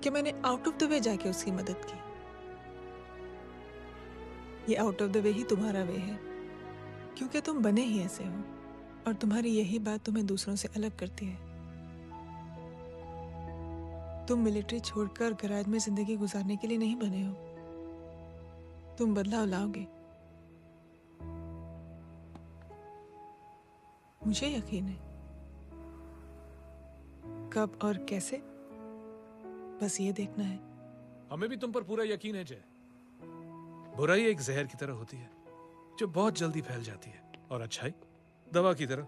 कि मैंने आउट ऑफ द वे जाके उसकी मदद की। ये आउट ऑफ द वे ही तुम्हारा वे है, क्योंकि तुम बने ही ऐसे हो और तुम्हारी यही बात तुम्हें दूसरों से अलग करती है। तुम मिलिट्री छोड़कर गैराज में जिंदगी गुजारने के लिए नहीं बने हो। तुम बदलाव लाओगे, मुझे यकीन है। कब और कैसे, बस ये देखना है। हमें भी तुम पर पूरा यकीन है जय। बुराई एक जहर की तरह होती है जो बहुत जल्दी फैल जाती है, और अच्छाई दवा की तरह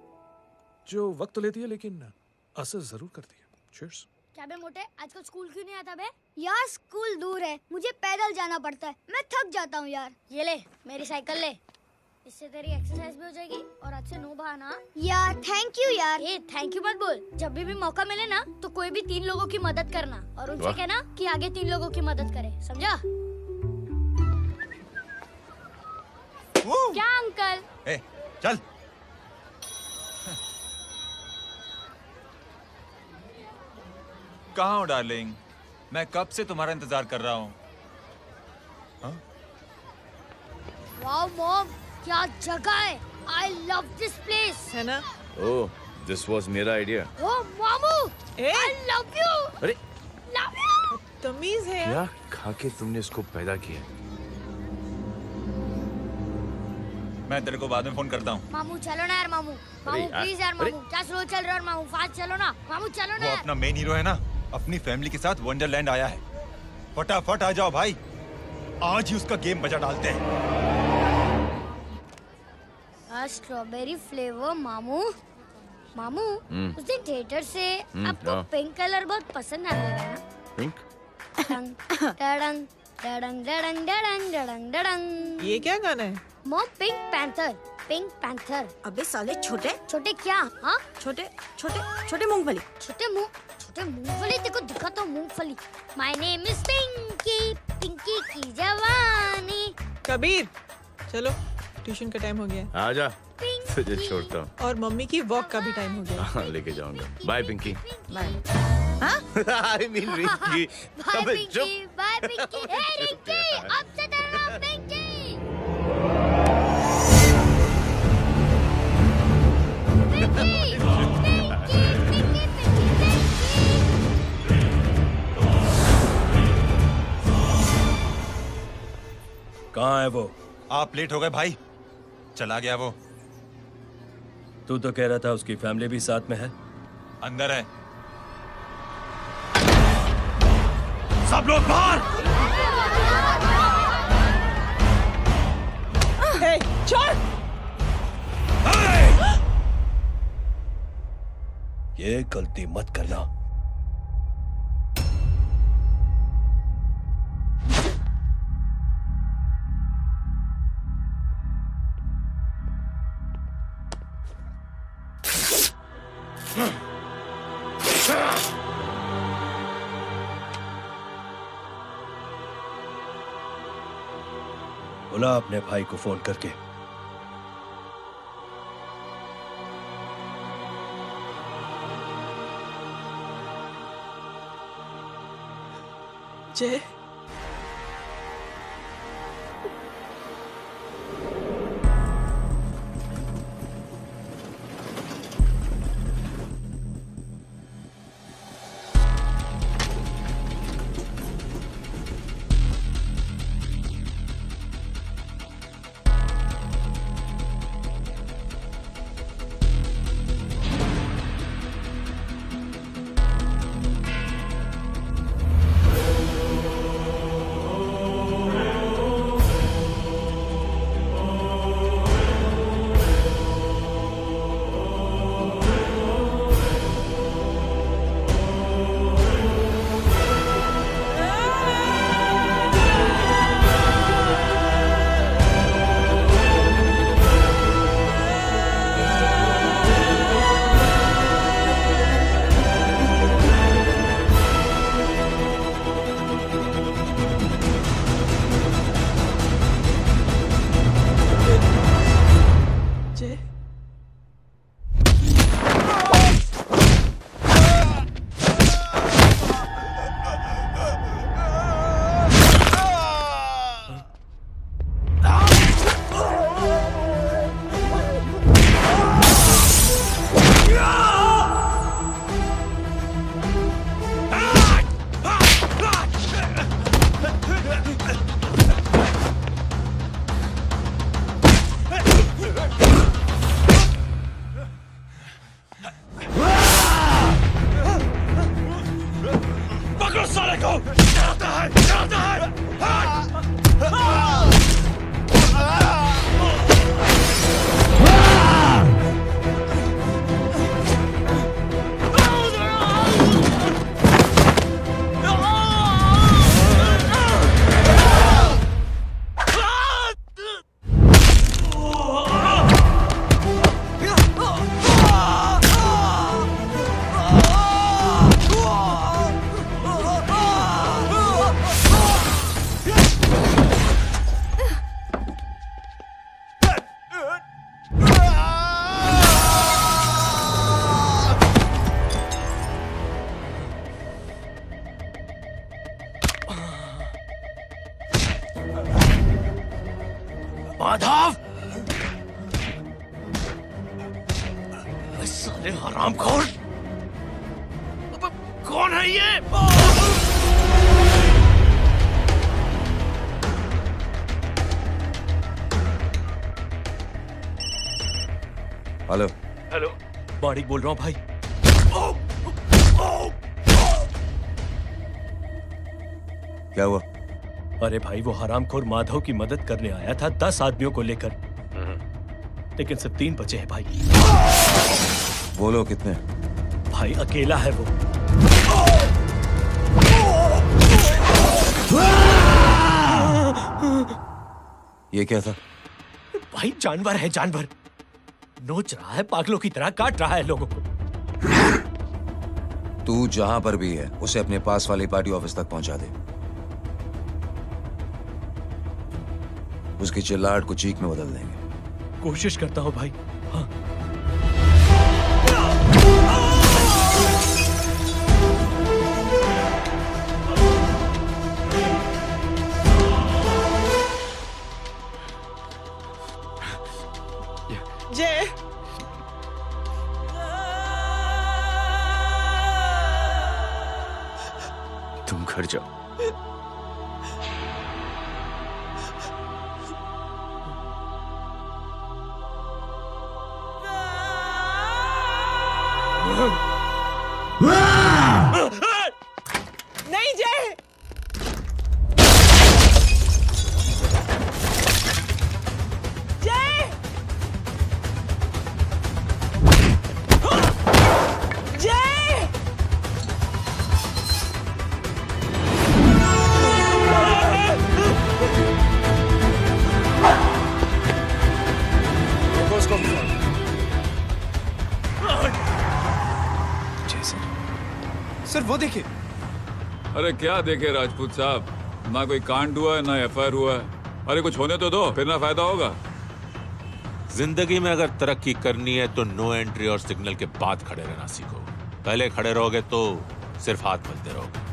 जो वक्त तो लेती है लेकिन असर जरूर करती है। चीयर्स। क्या बे मोटे, आजकल स्कूल क्यों नहीं आता बे? यार स्कूल दूर है, मुझे पैदल जाना पड़ता है, मैं थक जाता हूँ यार। ये ले मेरी साइकिल ले, इससे तेरी एक्सरसाइज भी हो जाएगी और आज से नो बहाना। यार थैंक यू यार। ए थैंक यू मत बोल, जब भी मौका मिले ना तो कोई भी 3 लोगों की मदद करना और उनसे कहना कि आगे 3 लोगों की मदद करे, समझा? क्या अंकल? ए, चल। कहाँ हो डार्लिंग? मैं कब से तुम्हारा इंतजार कर रहा हूँ। वाओ मॉम, क्या जगह है। I love this place। है ना? ओह, दिस वाज मेरा आइडिया। ओह मामू, I love you। अरे love you। तमीज है क्या खा के तुमने इसको पैदा किया? मैं तेरे को बाद में फोन करता हूँ। मामू चलो ना यार, मामू मामू प्लीज यार, मामू क्या स्लो चल रहा है मामू, फास्ट चलो ना मामू, चलो ना वो यार। अपना मेन हीरो है ना, अपनी फैमिली के साथ वंडरलैंड आया है। फटाफट आ जाओ भाई, आज ही उसका गेम बजा डालते हैं। स्ट्रॉबेरी फ्लेवर मामू। मामू उस दिन थिएटर से आपको हाँ। पिंक कलर बहुत पसंद आने लगा ना? पिंक? डडंग डडंग डडंग डडंग डडंग डडंग डडंग। ये क्या गाना है? Mom pink panther, pink panther. अबे साले छोटे छोटे क्या? हाँ छोटे छोटे छोटे मूंगफली। छोटे मूंगफली, देखो दिखा तो मूंगफली। My name is Pinki, Pinki की जवानी। कबीर चलो, ट्यूशन का टाइम हो गया। आजा, तुझे छोड़ता हूँ। और मम्मी की वॉक का भी टाइम हो गया। हाँ, लेके जाऊंगा। Bye Pinky. Bye. I mean Rinky. Bye Pinky, bye Pinky. Hey Rinky, अब से डरना पिंकी। कहाँ है वो? आप लेट हो गए भाई, चला गया वो। तू तो कह रहा था उसकी फैमिली भी साथ में है। अंदर है। सब लोग बाहर। छोड़। ये गलती मत करना। बुला अपने भाई को फोन करके। जय, माधव, साले हरामखोर, कौन है ये? हेलो। हेलो, माणिक बोल रहा हूँ भाई। क्या हुआ? अरे भाई, वो हरामखोर माधव की मदद करने आया था 10 आदमियों को लेकर, लेकिन सिर्फ 3 बचे हैं भाई। बोलो कितने? भाई अकेला है वो। ये क्या था? भाई जानवर है, जानवर। नोच रहा है, पागलों की तरह काट रहा है लोगों को। तू जहां पर भी है उसे अपने पास वाली पार्टी ऑफिस तक पहुंचा दे। उसकी चिल्लाहट को चीख में बदल देंगे। कोशिश करता हूं भाई। हाँ। जय, तुम घर जाओ। नहीं जय, जय, जय, जैसे सर वो देखिए। अरे क्या देखे राजपूत साहब, ना कोई कांड हुआ है ना एफआईआर हुआ है। अरे कुछ होने तो दो, फिर ना फायदा होगा। जिंदगी में अगर तरक्की करनी है तो नो एंट्री और सिग्नल के बाद खड़े रहना सीखो। पहले खड़े रहोगे तो सिर्फ हाथ मलते रहोगे।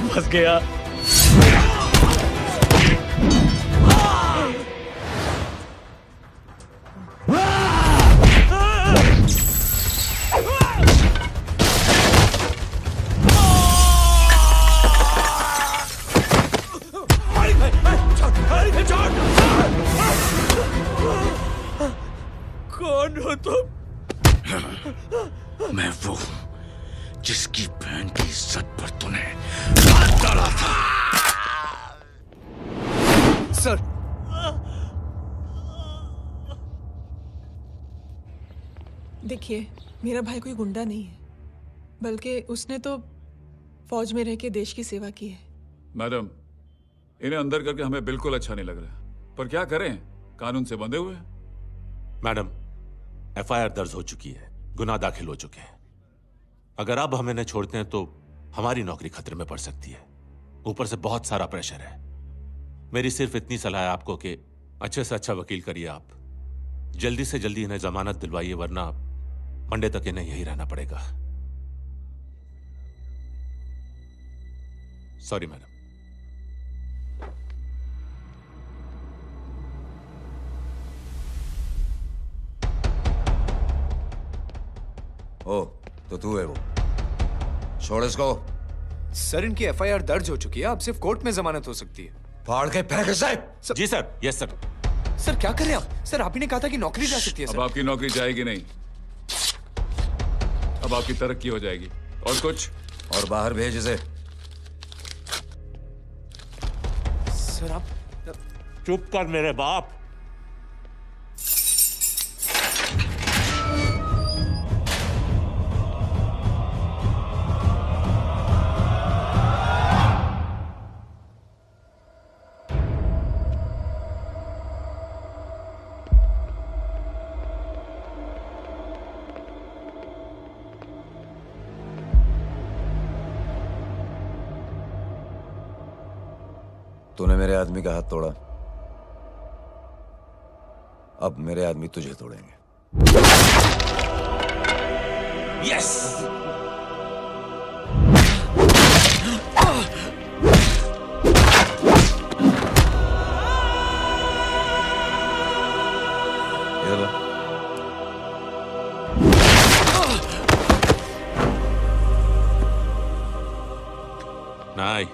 फंस गया। कौन हो तुम? मैं वो हूं जिसकी बहन की इज्जत पर तूने हाथ डाला था। सर, देखिए, मेरा भाई कोई गुंडा नहीं है, बल्कि उसने तो फौज में रह के देश की सेवा की है। मैडम, इन्हें अंदर करके हमें बिल्कुल अच्छा नहीं लग रहा, पर क्या करें, कानून से बंधे हुए हैं। मैडम, एफआईआर दर्ज हो चुकी है, गुनाह दाखिल हो चुके हैं। अगर अब हम इन्हें छोड़ते हैं तो हमारी नौकरी खतरे में पड़ सकती है। ऊपर से बहुत सारा प्रेशर है। मेरी सिर्फ इतनी सलाह है आपको कि अच्छे से अच्छा वकील करिए आप। जल्दी से जल्दी इन्हें जमानत दिलवाइए, वरना मंडे तक इन्हें यही रहना पड़ेगा। Sorry madam. ओ, तो तू है वो? छोड़ इसको। सर, इनकी एफआईआर दर्ज हो चुकी है, अब सिर्फ कोर्ट में जमानत हो सकती है। फाड़ के फेंक साहब। जी सर। Yes sir. सर क्या कर रहे हैं आप? सर, आप ही ने कहा था कि नौकरी जा सकती है। अब आपकी नौकरी जाएगी नहीं, अब आपकी तरक्की हो जाएगी। और कुछ? और बाहर भेज इसे। सर आप चुप कर मेरे बाप। तूने मेरे आदमी का हाथ तोड़ा, अब मेरे आदमी तुझे तोड़ेंगे। यस। नहीं।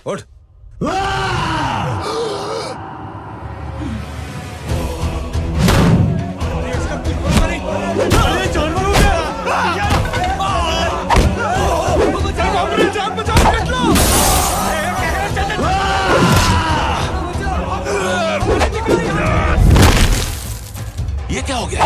उठ। ये क्या हो गया?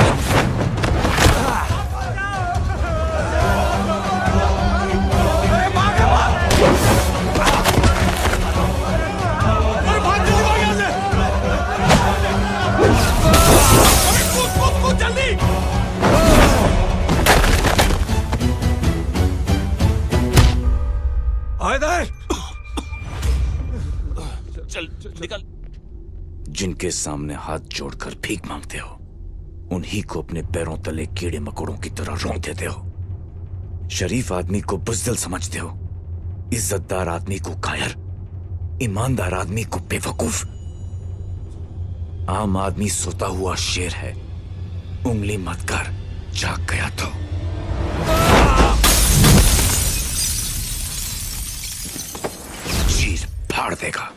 चल निकल। जिनके सामने हाथ जोड़कर भीख मांगते हो, उन्हीं को अपने पैरों तले कीड़े मकोड़ों की तरह रौंद देते हो। शरीफ आदमी को बुज़दिल समझते हो, इज्जतदार आदमी को कायर, ईमानदार आदमी को बेवकूफ। आम आदमी सोता हुआ शेर है, उंगली मत कर, जाग गया तो। चीर फाड़ देगा।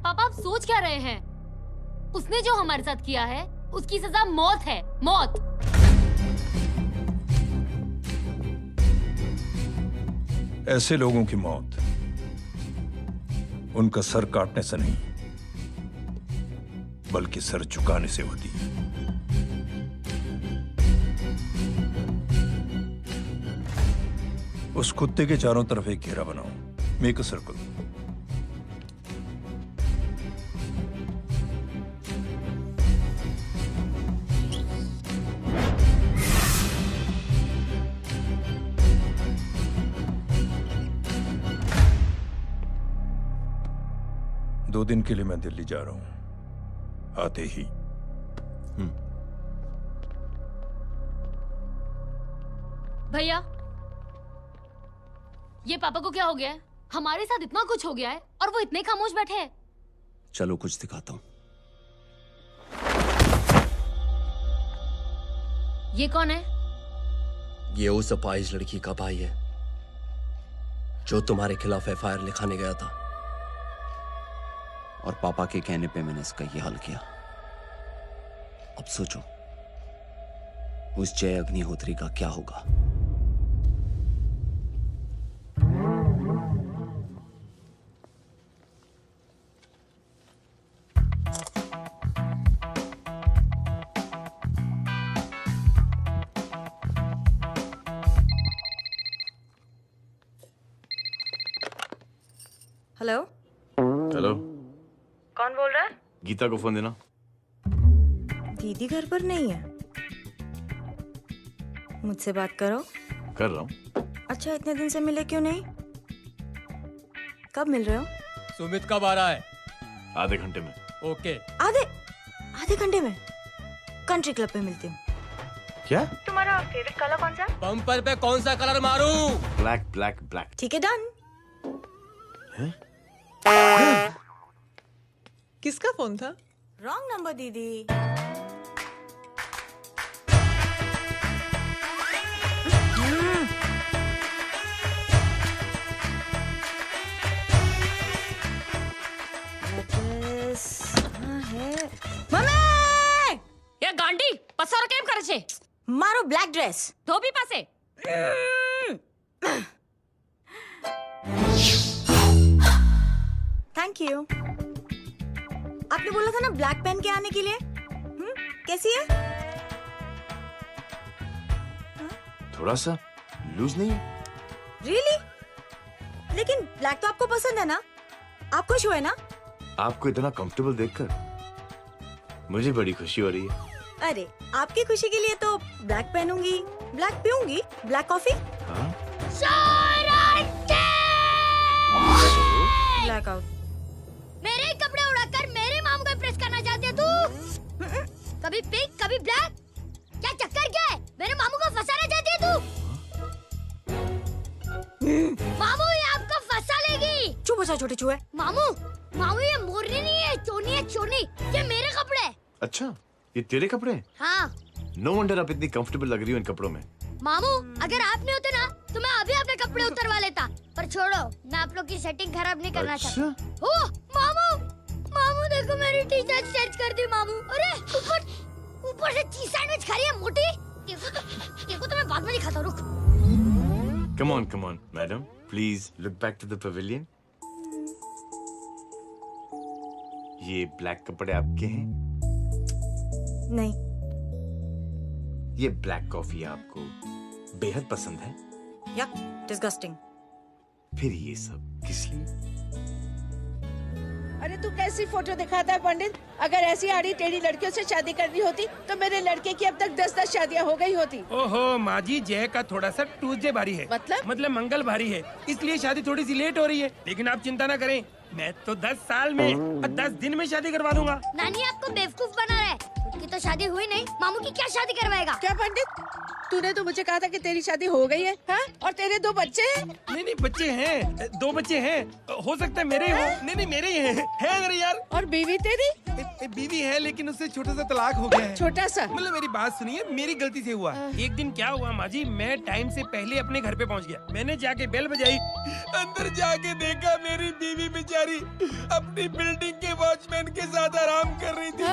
पापा आप सोच क्या रहे हैं? उसने जो हमारे साथ किया है उसकी सजा मौत है, मौत। ऐसे लोगों की मौत उनका सर काटने से नहीं बल्कि सर झुकाने से होती है। उस कुत्ते के चारों तरफ एक घेरा बनाओ, मेक अ सर्कल। दो दिन के लिए मैं दिल्ली जा रहा हूं, आते ही। भैया, ये पापा को क्या हो गया है? हमारे साथ इतना कुछ हो गया है और वो इतने खामोश बैठे हैं। चलो कुछ दिखाता हूं। ये कौन है? ये उस अपाहिज लड़की का भाई है जो तुम्हारे खिलाफ एफआईआर लिखाने गया था, और पापा के कहने पे मैंने इसका ये हल किया। अब सोचो उस जय अग्निहोत्री का क्या होगा। हेलो हेलो, कौन बोल रहा है? गीता को फोन देना। दीदी घर पर नहीं है। मुझसे बात करो। कर रहा हूँ। अच्छा, इतने दिन से मिले क्यों नहीं? कब मिल रहे हो? सुमित कब आ रहा है? आधे घंटे में। ओके। आधे घंटे में कंट्री क्लब पे मिलती हूँ। क्या? तुम्हारा फेवरेट कलर कौन सा? बम्पर पे कौन सा कलर मारूं? Black black black. ठीक है, डन। किसका फोन था? रॉन्ग नंबर दीदी। ये गांडी पसार केम करे छे? मारो ब्लैक ड्रेस धोबी पासे। Thank you. आपने बोला था ना ब्लैक पेन के आने के लिए। कैसी है? थोड़ा सा लूज नहीं है? रियली? लेकिन ब्लैक तो आपको पसंद है ना? आप खुश हुए ना? आपको इतना कंफर्टेबल देखकर मुझे बड़ी खुशी हो रही है। अरे, आपकी खुशी के लिए तो ब्लैक पहनूंगी, ब्लैक पीऊंगी, ब्लैक कॉफी। हाँ? Black out. मेरे ही कपड़े उड़ाकर मेरे मामू को प्रेस करना चाहती है तू? कभी पिंक, कभी ब्लैक, क्या चक्कर क्या है? मेरे मामू को फंसाना चाहती है तू? मामू, ये आपको फंसा लेगी। चुप हो जा छोटे चूहे। मामू, मामू ये मोरनी नहीं है, चोनी है, चोनी। ये मेरे कपड़े हैं। अच्छा, ये तेरे कपड़े हैं? हाँ। नो वंडर आप इतनी कंफर्टेबल लग रही हो इन कपड़ों में। मामू, अगर आप नहीं होते ना तो मैं अभी अपने कपड़े उतरवा लेता। पर छोड़ो, मैं आप लोग की सेटिंग खराब नहीं करना चाहता। ओह, मामू, मामू देखो मेरी टी शर्ट चेंज कर दी मामू। अरे ऊपर से चीज सैंडविच खा रही है मोटी। देखो तो मैं बाद में दिखाता हूँ, रुक। Come on, madam. Please look back to the pavilion. ये ब्लैक कपड़े आपके हैं? नहीं। ये ब्लैक कॉफी आपको बेहद पसंद है? या डिस्गस्टिंग। फिर ये सब किस लिए? अरे तू कैसी फोटो दिखाता है पंडित? अगर ऐसी आड़ी टेढ़ी लड़कियों से शादी करनी होती तो मेरे लड़के की अब तक 10-10 शादियां हो गई होती। ओहो माँ जी, जय का थोड़ा सा ट्यूसडे भारी है। मतलब मंगल भारी है, इसलिए शादी थोड़ी सी लेट हो रही है। लेकिन आप चिंता न करें, मैं तो 10 साल में और 10 दिन में शादी करवा दूंगा। नानी आपको बेवकूफ बना रहा है। खुद की तो शादी हुई नहीं, मामू की क्या शादी करवाएगा? क्या पंडित, तूने तो मुझे कहा था कि तेरी शादी हो गई है, हाँ? और तेरे 2 बच्चे हैं? नहीं बच्चे हैं, 2 बच्चे हैं। हो सकता है मेरे हो। नहीं मेरे ही हैं। है मेरे यार। और बीवी तेरी? बीवी है लेकिन उससे छोटा सा तलाक हो गया है। छोटा सा? मतलब मेरी बात सुनिए, मेरी गलती से हुआ। एक दिन क्या हुआ माँ जी, मैं टाइम से पहले अपने घर पे पहुंच गया। मैंने जाके बेल बजाई, अंदर जाके देखा मेरी बीवी बेचारी अपनी बिल्डिंग के वॉचमैन के साथ आराम कर रही थी।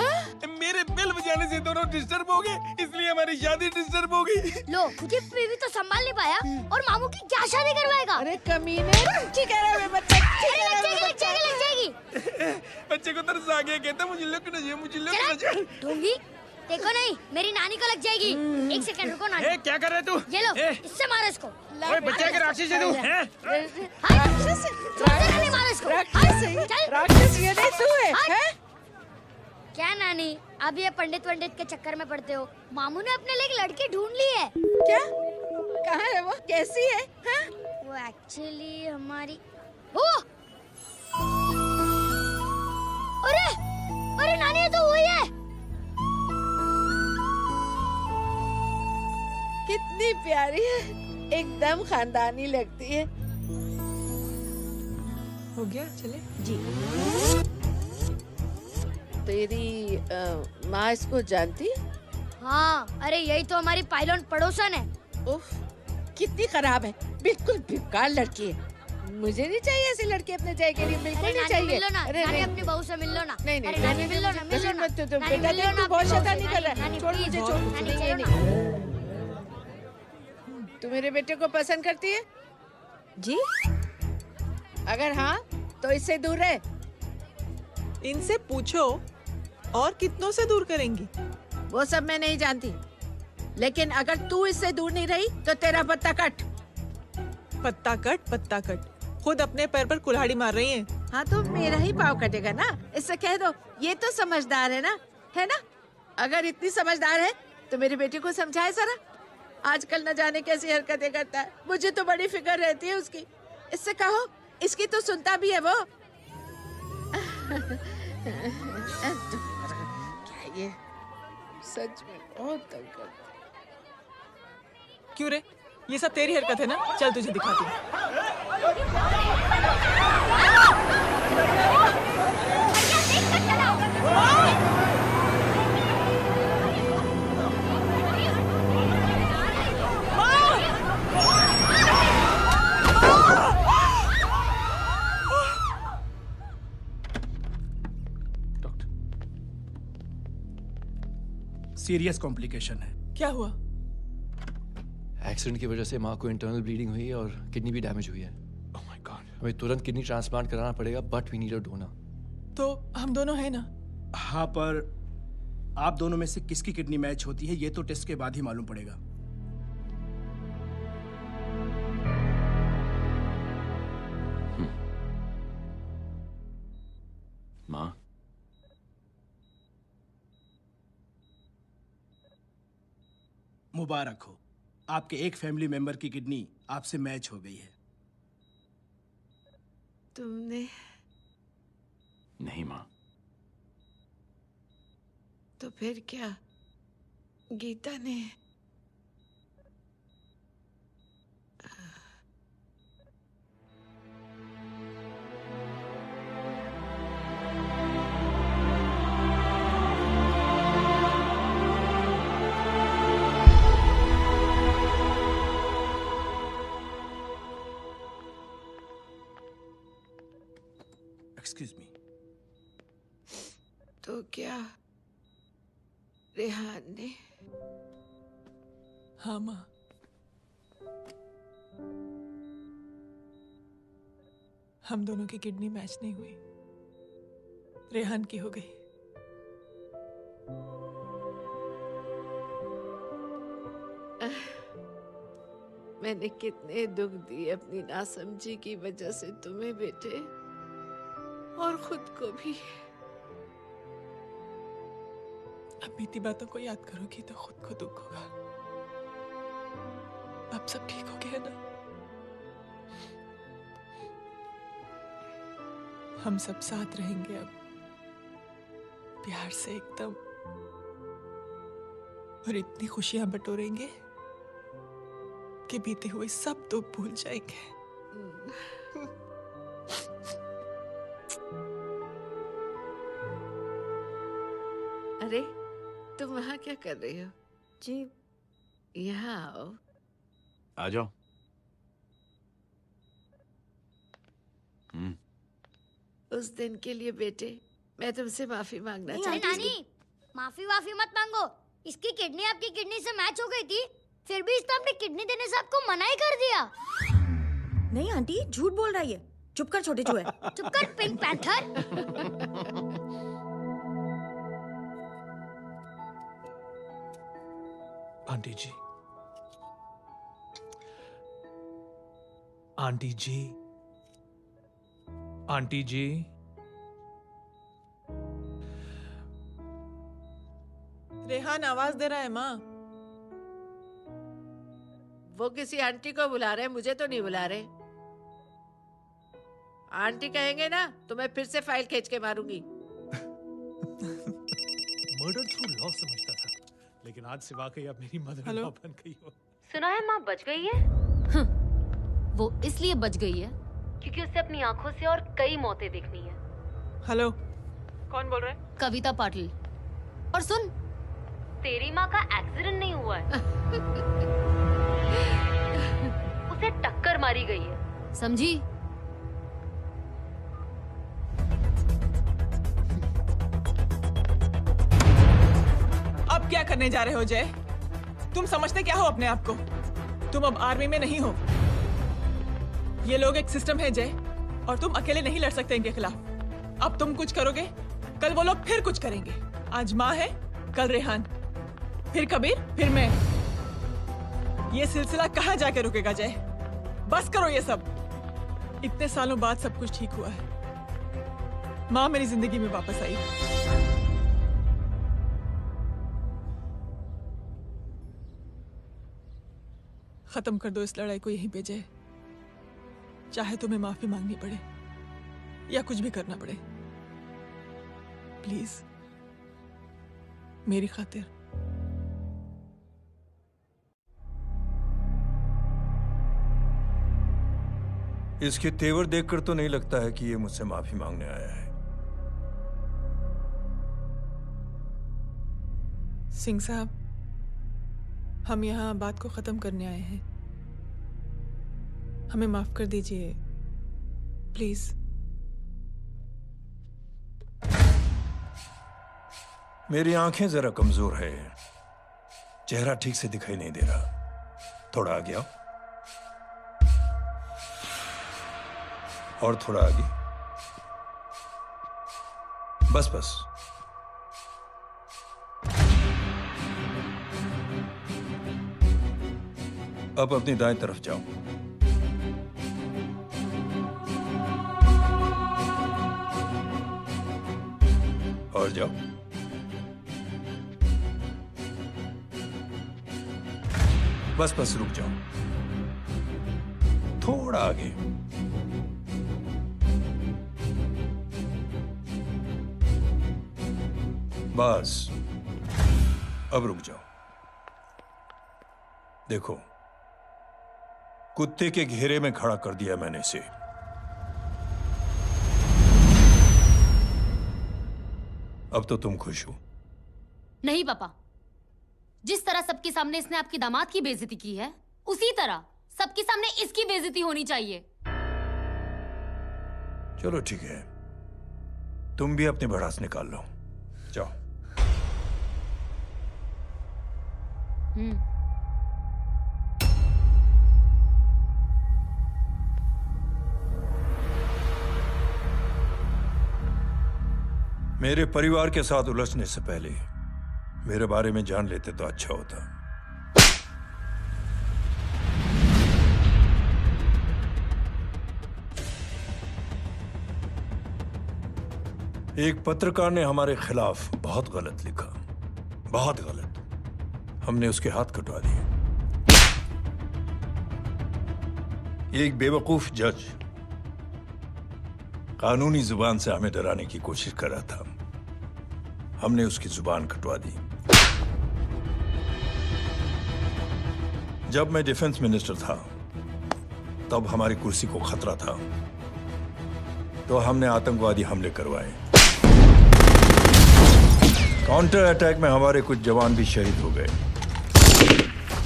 मेरे बेल बजाने से दोनों डिस्टर्ब हो गए, इसलिए हमारी शादी डिस्टर्ब हो गई। लो, तुझे बीवी तो संभाल नहीं पाया और मामू की क्या शादी करवाएगा? अरे कमीने, ठीक है रे बच्चा, लग जाएगी। बच्चे को तरस आ गया, कहता मुझे लग ना जाए, मुझे लग ना जाए। ढोंगी, देखो नहीं, मेरी नानी को लग जाएगी। एक सेकंड रुको नानी। ए, क्या कर रहे तू? ये लो, इससे मारो इसको। ओए बच्चा के राक्षस है तू, हैं? नहीं मारो इसको। राक्षस ये नहीं तू है? क्या नानी, अब ये पंडित के चक्कर में पड़ते हो? मामू ने अपने लिए एक लड़की ढूंढ ली है। क्या? कहाँ है वो? कैसी है? वो एक्चुअली हमारी अरे नानी, ये तो वही है। कितनी प्यारी है, एकदम खानदानी लगती है। हो गया, चले जी। तेरी माँ इसको जानती? हाँ, अरे यही तो हमारी पायलट पड़ोसन है। उफ, कितनी खराब है, बिल्कुल बेकार लड़की है। मुझे नहीं चाहिए ऐसी लड़की अपने जय के लिए, बिल्कुल नहीं चाहिए। मिल लो ना, अरे नानी अपनी बहू से मिल लो ना। नहीं अरे नानी मिल लो ना, मिल लो ना। बेटा देख, तू बहुत शैतानी कर रहा है। छोड़ मुझे, छोड़। नहीं। तू मेरे बेटे को पसंद करती है? जी। अगर हाँ तो इससे दूर रहे। इनसे पूछो, और कितनों से दूर करेंगी? वो सब मैं नहीं जानती, लेकिन अगर तू इससे दूर नहीं रही तो तेरा पत्ता कट। पत्ता कट, खुद अपने पैर पर कुल्हाड़ी मार रही हैं। हाँ तो मेरा ही पाँव कटेगा ना, इससे कह दो। ये तो समझदार है ना, है ना? अगर इतनी समझदार है तो मेरे बेटे को समझाए जरा। आजकल न जाने कैसी हरकतें करता है, मुझे तो बड़ी फिक्र रहती है उसकी। इससे कहो, इसकी तो सुनता भी है वो। क्या ये सच में बहुत तंग करता। क्यों रे, ये सब तेरी हरकत है ना? चल तुझे दिखाती हूँ। सीरियस कॉम्प्लिकेशन है। क्या हुआ? एक्सीडेंट की वजह से माँ को इंटरनल ब्लीडिंग हुई है और किडनी भी डैमेज हुई है। Oh my god. हमें तुरंत किडनी ट्रांसप्लांट कराना पड़ेगा, but we need a donor. तो हम दोनों हैं ना? हाँ, पर आप दोनों में से किसकी किडनी मैच होती है ये तो टेस्ट के बाद ही मालूम पड़ेगा। माँ, मुबारक हो, आपके एक फैमिली मेंबर की किडनी आपसे मैच हो गई है। तुमने? नहीं माँ। तो फिर क्या? गीता ने? Excuse me. तो क्या रेहान ने? हाँ माँ, हम दोनों की किडनी मैच नहीं हुई, रेहान की हो गई। मैंने कितने दुख दिए अपनी नासमझी की वजह से तुम्हें बेटे, और खुद को भी। अब बीती बातों को याद करोगी तो खुद को दुख होगा। अब सब ठीक हो गया ना? हम सब साथ रहेंगे अब, प्यार से एकदम, और इतनी खुशियां बटोरेंगे कि बीते हुए सब दुख भूल जाएंगे। अरे तुम वहाँ क्या कर रही हो? जी यहाँ आओ। आ जाओ। उस दिन के लिए बेटे मैं तुमसे माफी मांगना नहीं चाहती हूँ। नानी, माफी वाफी मत मांगो। इसकी किडनी आपकी किडनी से मैच हो गई थी, फिर भी इसने अपनी किडनी देने से आपको मना ही कर दिया। नहीं आंटी, झूठ बोल रही है। चुप कर छोटे चूहे। चुप कर पिंक पैंथर। आंटी जी, आंटी जी, आंटी जी, रेहान आवाज दे रहा है माँ। वो किसी आंटी को बुला रहे हैं, मुझे तो नहीं बुला रहे। आंटी कहेंगे ना तो मैं फिर से फाइल खींच के मारूंगी। मर्डर थ्रू लॉ समझता था, लेकिन आज से वाकई अब मेरी मदर इन लॉ बन गई हो। सुना है माँ बच गई है। वो इसलिए बच गई है क्योंकि उसे अपनी आंखों से और कई मौतें देखनी है। हेलो, कौन बोल रहे हैं? कविता पाटिल। और सुन, तेरी माँ का एक्सीडेंट नहीं हुआ है, उसे टक्कर मारी गई है, समझी? अब क्या करने जा रहे हो जय? तुम समझते क्या हो अपने आप को? तुम अब आर्मी में नहीं हो। ये लोग एक सिस्टम है जय, और तुम अकेले नहीं लड़ सकते इनके खिलाफ। अब तुम कुछ करोगे, कल वो लोग फिर कुछ करेंगे। आज माँ है, कल रेहान, फिर कबीर, फिर मैं। ये सिलसिला कहाँ जाके रुकेगा जय? बस करो ये सब। इतने सालों बाद सब कुछ ठीक हुआ है। माँ मेरी जिंदगी में वापस आई। खत्म कर दो इस लड़ाई को यहीं पे जय। चाहे तुम्हें माफी मांगनी पड़े या कुछ भी करना पड़े, प्लीज मेरी खातिर। इसके तेवर देखकर तो नहीं लगता है कि ये मुझसे माफी मांगने आया है। सिंह साहब, हम यहाँ बात को खत्म करने आए हैं। हमें माफ कर दीजिए प्लीज। मेरी आंखें जरा कमजोर है, चेहरा ठीक से दिखाई नहीं दे रहा। थोड़ा आगे आओ, और थोड़ा आगे। बस बस। अब अपनी दाएं तरफ जाओ। और जाओ। बस बस रुक जाओ, थोड़ा आगे। बस अब रुक जाओ। देखो, कुत्ते के घेरे में खड़ा कर दिया मैंने इसे। अब तो तुम खुश हो? नहीं पापा, जिस तरह सबके सामने इसने आपकी दामाद की बेइज्जती की है, उसी तरह सबके सामने इसकी बेइज्जती होनी चाहिए। चलो ठीक है, तुम भी अपनी भड़ास निकाल लो। जाओ। मेरे परिवार के साथ उलझने से पहले मेरे बारे में जान लेते तो अच्छा होता। एक पत्रकार ने हमारे खिलाफ बहुत गलत लिखा, बहुत गलत। हमने उसके हाथ कटवा दिए। एक बेवकूफ जज कानूनी जुबान से हमें डराने की कोशिश कर रहा था। हमने उसकी जुबान कटवा दी। जब मैं डिफेंस मिनिस्टर था, तब हमारी कुर्सी को खतरा था, तो हमने आतंकवादी हमले करवाए। काउंटर अटैक में हमारे कुछ जवान भी शहीद हो गए।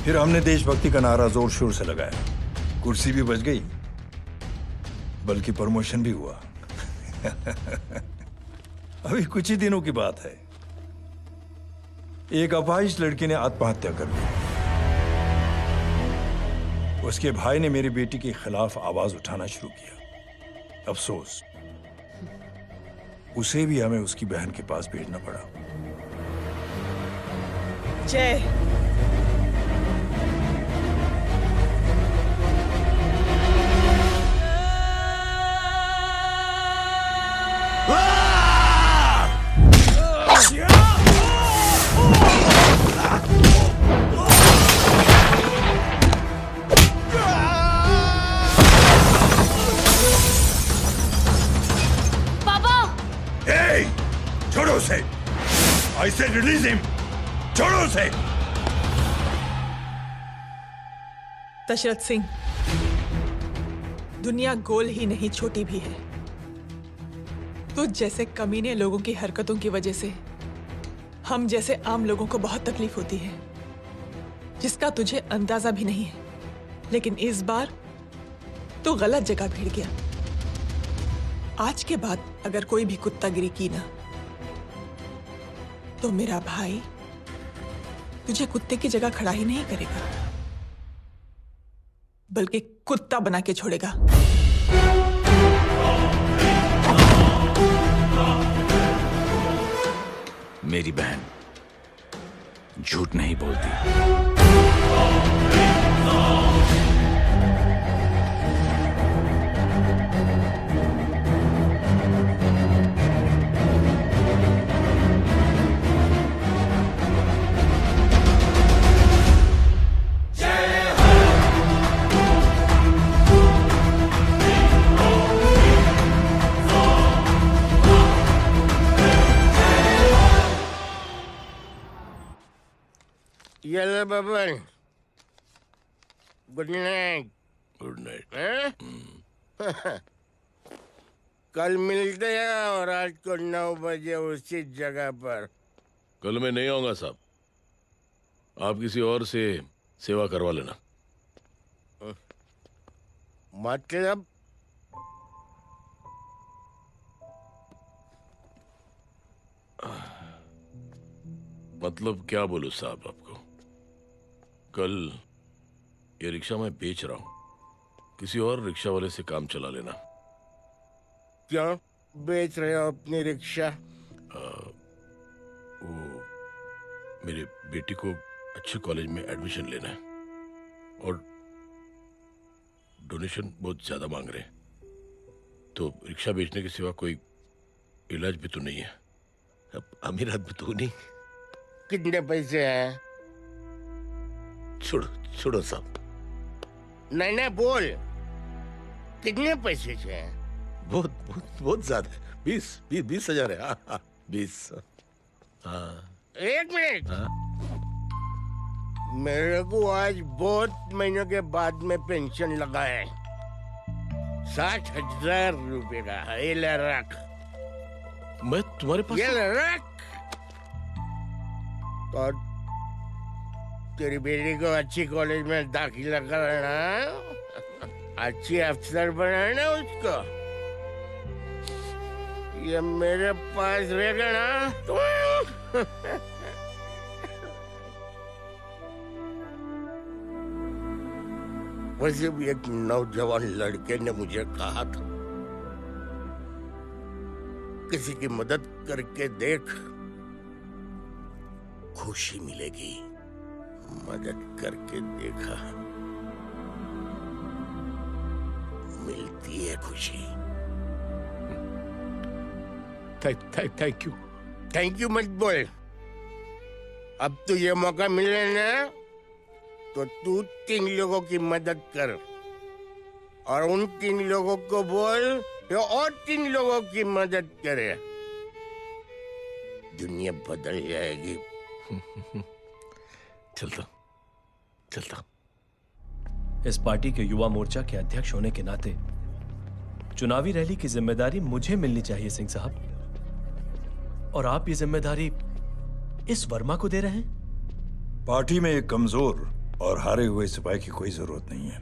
फिर हमने देशभक्ति का नारा जोर शोर से लगाया। कुर्सी भी बच गई, बल्कि प्रमोशन भी हुआ। अभी कुछ ही दिनों की बात है, एक अपाहिज लड़की ने आत्महत्या कर ली। उसके भाई ने मेरी बेटी के खिलाफ आवाज उठाना शुरू किया। अफसोस, उसे भी हमें उसकी बहन के पास भेजना पड़ा। जय, छोड़ो उसे! I said release him! छोड़ो उसे! दशरथ सिंह, दुनिया गोल ही नहीं छोटी भी है। तुझ जैसे कमीने लोगों की हरकतों की वजह से हम जैसे आम लोगों को बहुत तकलीफ होती है, जिसका तुझे अंदाजा भी नहीं है। लेकिन इस बार तू गलत जगह भिड़ गया। आज के बाद अगर कोई भी कुत्तागिरी की ना, तो मेरा भाई तुझे कुत्ते की जगह खड़ा ही नहीं करेगा, बल्कि कुत्ता बना के छोड़ेगा। मेरी बहन झूठ नहीं बोलती। Yellow Baban, good night. Good night. कल मिलते हैं और रात को 9 बजे उसी जगह पर। कल मैं नहीं आऊंगा साहब, आप किसी और से सेवा करवा लेना। मतलब? मतलब क्या बोलूं साहब आपको। कल ये रिक्शा मैं बेच रहा हूं, किसी और रिक्शा वाले से काम चला लेना। क्यों बेच रहे हो अपनी रिक्शा? वो मेरे बेटी को अच्छे कॉलेज में एडमिशन लेना है और डोनेशन बहुत ज्यादा मांग रहे हैं, तो रिक्शा बेचने के सिवा कोई इलाज भी तो नहीं है। अब अमीर आदमी तो नहीं। कितने पैसे हैं? छोड़ो छोड़ो साहब। नहीं नहीं बोल, कितने पैसे हैं? बहुत बहुत बहुत ज्यादा है। 20 हजार है। 20। हाँ। एक मिनट। मेरे को आज बहुत महीनों के बाद में पेंशन लगा है। 60,000 रुपए का। ये ले रख। मैं तुम्हारे पास? ये ले रख। और तेरी बेटी को अच्छी कॉलेज में दाखिला कराना, अच्छी अफसर बनाना उसको। ये मेरे पास रहेगा ना तो वैसे भी एक नौजवान लड़के ने मुझे कहा था, किसी की मदद करके देख, खुशी मिलेगी। मदद करके देखा, मिलती है खुशी। Thank you. थैंक यू मत बोल। अब तो ये मौका मिले ना, तो तू 3 लोगों की मदद कर और उन 3 लोगों को बोल जो और 3 लोगों की मदद करे। दुनिया बदल जाएगी। चलता। इस पार्टी के युवा मोर्चा के अध्यक्ष होने के नाते चुनावी रैली की जिम्मेदारी मुझे मिलनी चाहिए सिंह साहब, और आप ये जिम्मेदारी इस वर्मा को दे रहे हैं? पार्टी में एक कमजोर और हारे हुए सिपाही की कोई जरूरत नहीं है।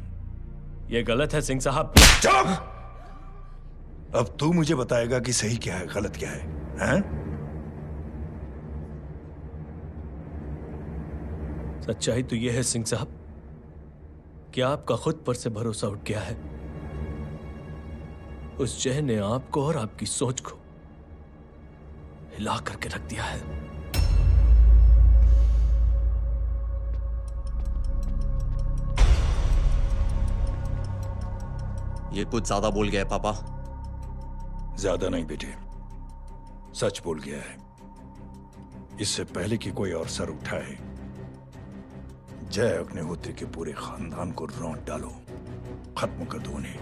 यह गलत है सिंह साहब। चुप! अब तू मुझे बताएगा कि सही क्या है, गलत क्या है, हैं? सच्चाई तो यह है सिंह साहब कि आपका खुद पर से भरोसा उठ गया है। उस जय ने आपको और आपकी सोच को हिला करके रख दिया है। ये कुछ ज्यादा बोल गया है पापा। ज्यादा नहीं बेटे, सच बोल गया है। इससे पहले कि कोई और सर उठाए, जय अग्निहोत्री के पूरे खानदान को रौंद डालो, खत्म कर दो उन्हें।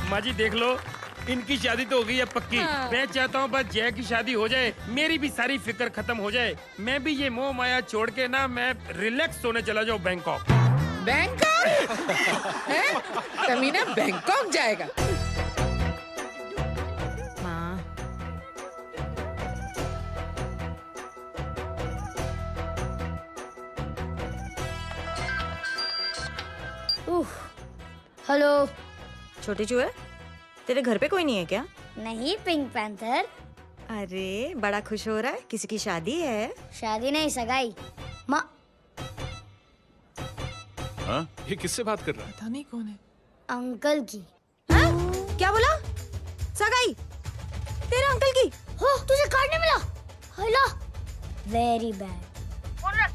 माँ जी देख लो, इनकी शादी तो हो गई है पक्की। हाँ। मैं चाहता हूँ बस जय की शादी हो जाए, मेरी भी सारी फिक्र खत्म हो जाए। मैं भी ये मोह माया छोड़ के ना मैं रिलैक्स होने चला जाऊँ बैंकॉक। बैंकॉक? हैं? कमीना बैंकॉक जाएगा? माँ, हेलो। छोटे चूहे, तेरे घर पे कोई नहीं है क्या? नहीं, पिंक पैंथर। अरे बड़ा खुश हो रहा है, किसी की शादी है? शादी नहीं, सगाई। माँ, हाँ? ये किससे बात कर रहा है? पता नहीं कौन है। अंकल की। क्या बोला? सगाई? तेरे अंकल की? हो, तुझे कार्ड नहीं मिला? Hello, very bad. फोन रख।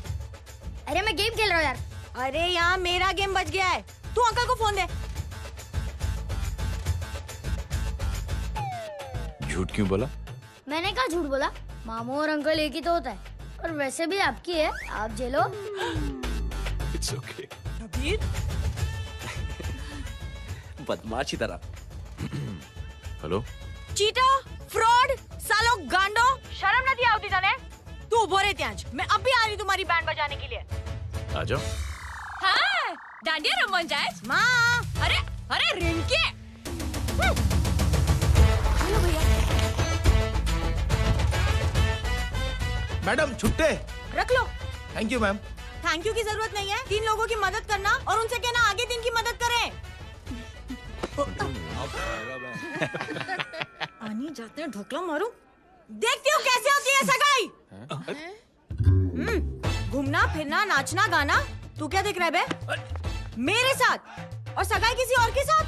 अरे मैं गेम खेल रहा हूँ यार। अरे यहाँ मेरा गेम बच गया है, तू अंकल को फोन दे। झूठ क्यों बोला? मैंने कहा झूठ बोला? मामू और अंकल एक ही तो होता है, और वैसे भी आपकी है, आप झेलो। It's okay. कबीर, बदमाशी तरह। हेलो, चीटा, फ्रॉड, सालो गांडो, शर्म नहीं आती तने? तू उभो रे त्यांज, मैं अब भी आ रही तुम्हारी बैंड बजाने के लिए। आ जाओ। हाँ, डांडिया रमन जाए। माँ, अरे अरे रिंकी। हेलो भैया। मैडम छुट्टे। रख लो। Thank you ma'am. Thank you की जरूरत नहीं है, 3 लोगों की मदद करना और उनसे कहना आगे 3 की मदद करें। आनी जाते हैं, ढोकला मारूं। देखती हूँ कैसे होती है सगाई। घूमना फिरना नाचना गाना, तू क्या देख रहा है बे? मेरे साथ और सगाई किसी और के साथ?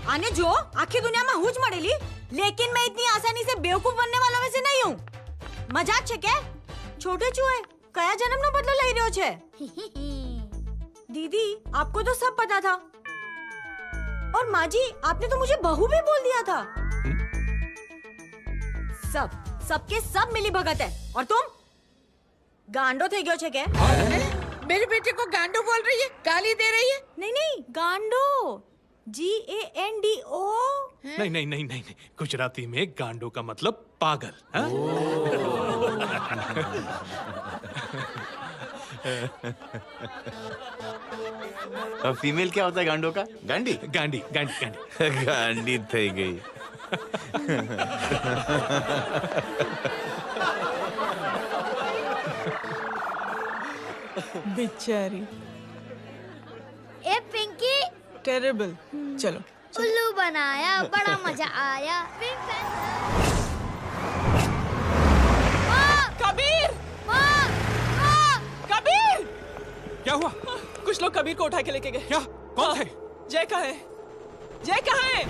आने जो आखिर दुनिया में हुज मड़ेली, लेकिन मैं इतनी आसानी से बेवकूफ बनने वालों में से नहीं हूँ। मजाक छे क्या? छोटे चूहे कया जन्म नो बदलो लई रह्यो छे? दीदी, आपको तो सब पता था। और माँ जी, आपने तो मुझे बहू भी बोल दिया था। सबके सब मिली भगत है, और तुम गांडो थे गयो छे के? मेरे बेटे को गांडो बोल रही है, गाली दे रही है? नहीं, गांडो, GANDO। नहीं नहीं नहीं नहीं, गुजराती में गांडो का मतलब पागल। हाँ? फीमेल क्या होता है गांडो का? गांडी गांडी गांडी गांडी गांडी थई गई। बेचारी। ए पिंकी। टेरेबल। चलो। उल्लू बनाया, बड़ा मजा आया। Pink panther. कबीर! कबीर! क्या हुआ? कुछ लोग कबीर को उठा के लेके गए। क्या? कौन थे? जय कहाँ है? जय कहाँ है?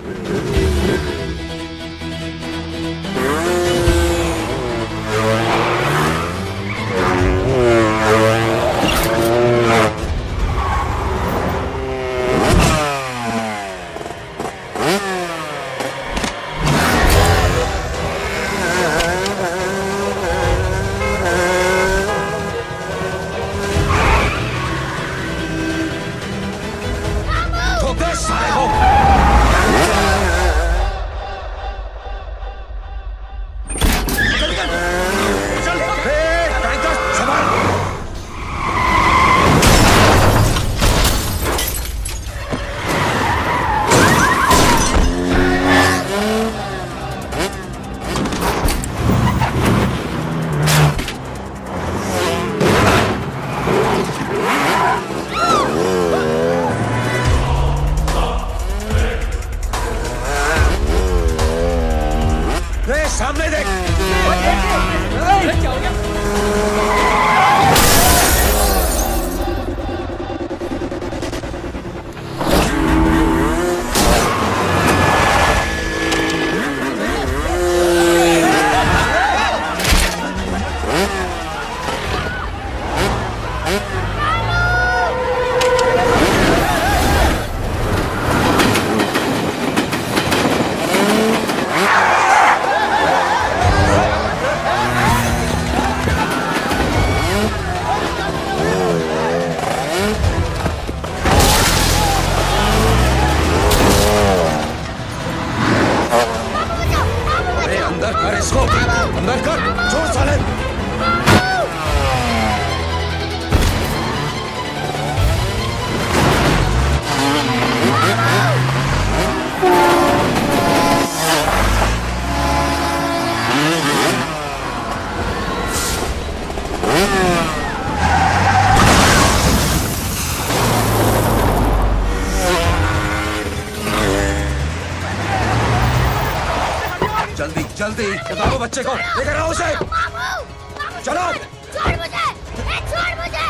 अंदर कर, छोड़ साले। जल्दी जल्दी बताओ बच्चे को, लेकर आओ उसे। चलो। छोड़ मुझे, छोड़ मुझे।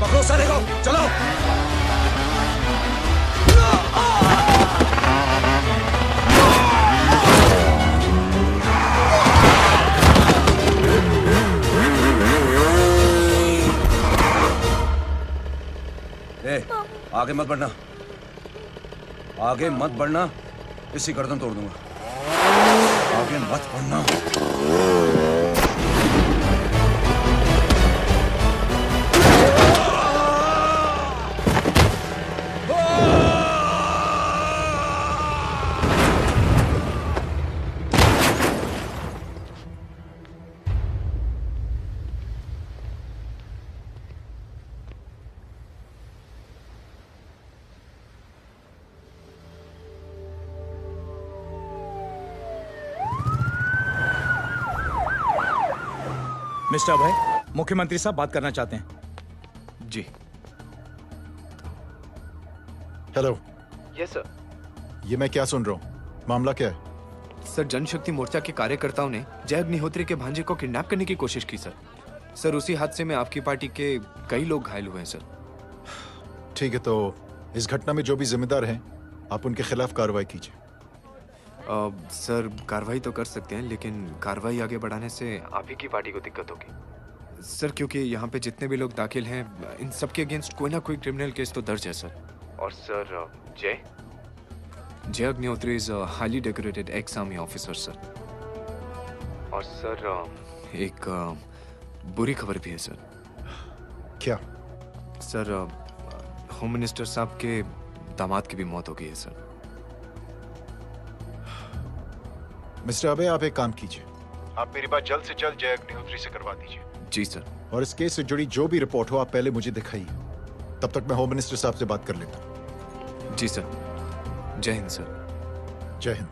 पकड़ो साले को, चलो। आगे मत बढ़ना, आगे मत बढ़ना, इसी गर्दन तोड़ दूंगा। आगे मत बढ़ना। मिस्टर अभय, मुख्यमंत्री साहब बात करना चाहते हैं। जी। हेलो। Yes sir. ये मैं क्या सुन रहा हूँ? मामला क्या है? सर, जनशक्ति मोर्चा के कार्यकर्ताओं ने जय अग्निहोत्री के भांजे को किडनैप करने की कोशिश की सर। सर, उसी हादसे में आपकी पार्टी के कई लोग घायल हुए हैं सर। ठीक है, तो इस घटना में जो भी जिम्मेदार हैं, आप उनके खिलाफ कार्रवाई कीजिए। सर, कार्रवाई तो कर सकते हैं, लेकिन कार्रवाई आगे बढ़ाने से आप ही की पार्टी को दिक्कत होगी सर, क्योंकि यहाँ पे जितने भी लोग दाखिल हैं, इन सब के अगेंस्ट कोई ना कोई क्रिमिनल केस तो दर्ज है सर। और सर, जय Agnihotri is a highly decorated ex army officer sir. और सर, एक बुरी खबर भी है सर। क्या? सर, होम मिनिस्टर साहब के दामाद की भी मौत हो गई है सर। मिस्टर अबे, आप एक काम कीजिए, आप मेरी बात जल्द से जल्द जय अग्निहोत्री से करवा दीजिए। जी सर। और इस केस से जुड़ी जो भी रिपोर्ट हो, आप पहले मुझे दिखाइए। तब तक मैं होम मिनिस्टर साहब से बात कर लेता हूँ। जी सर। जय हिंद सर। जय हिंद।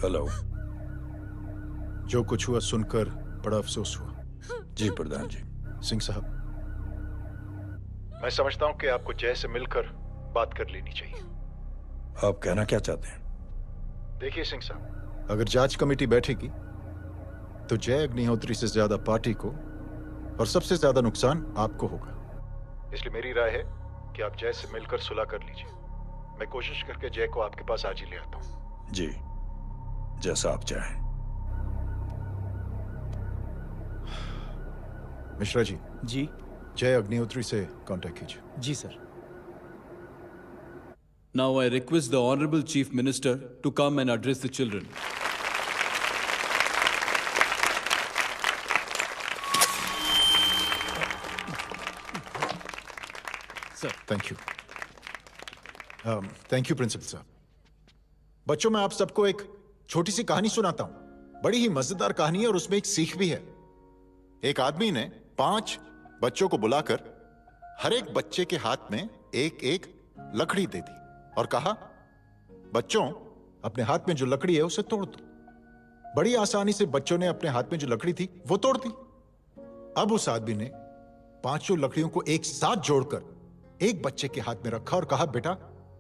हेलो। जो कुछ हुआ सुनकर बड़ा अफसोस हुआ। जी प्रधान जी। सिंह साहब, मैं समझता हूं कि आपको जय से मिलकर बात कर लेनी चाहिए। आप कहना क्या चाहते हैं? देखिए सिंह साहब, अगर जांच कमेटी बैठेगी तो जय अग्निहोत्री से ज्यादा पार्टी को और सबसे ज्यादा नुकसान आपको होगा। इसलिए मेरी राय है कि आप जय से मिलकर सुलह कर लीजिए। मैं कोशिश करके जय को आपके पास आज ही ले आता हूं। जी, जैसा आप चाहें। मिश्रा जी। जी। जय अग्निहोत्री से कांटेक्ट कीजिए। जी sir. Now I request the Honorable Chief Minister to come and address the children. Sir, thank you. Thank you principal साहब। बच्चों, मैं आप सबको एक छोटी सी कहानी सुनाता हूं। बड़ी ही मजेदार कहानी है और उसमें एक सीख भी है। एक आदमी ने 5 बच्चों को बुलाकर हर एक बच्चे के हाथ में एक एक लकड़ी दे दी और कहा, बच्चों, अपने हाथ में जो लकड़ी है उसे तोड़ दो। बड़ी आसानी से बच्चों ने अपने हाथ में जो लकड़ी थी वो तोड़ दी। अब उस आदमी ने 5 लकड़ियों को एक साथ जोड़कर एक बच्चे के हाथ में रखा और कहा, बेटा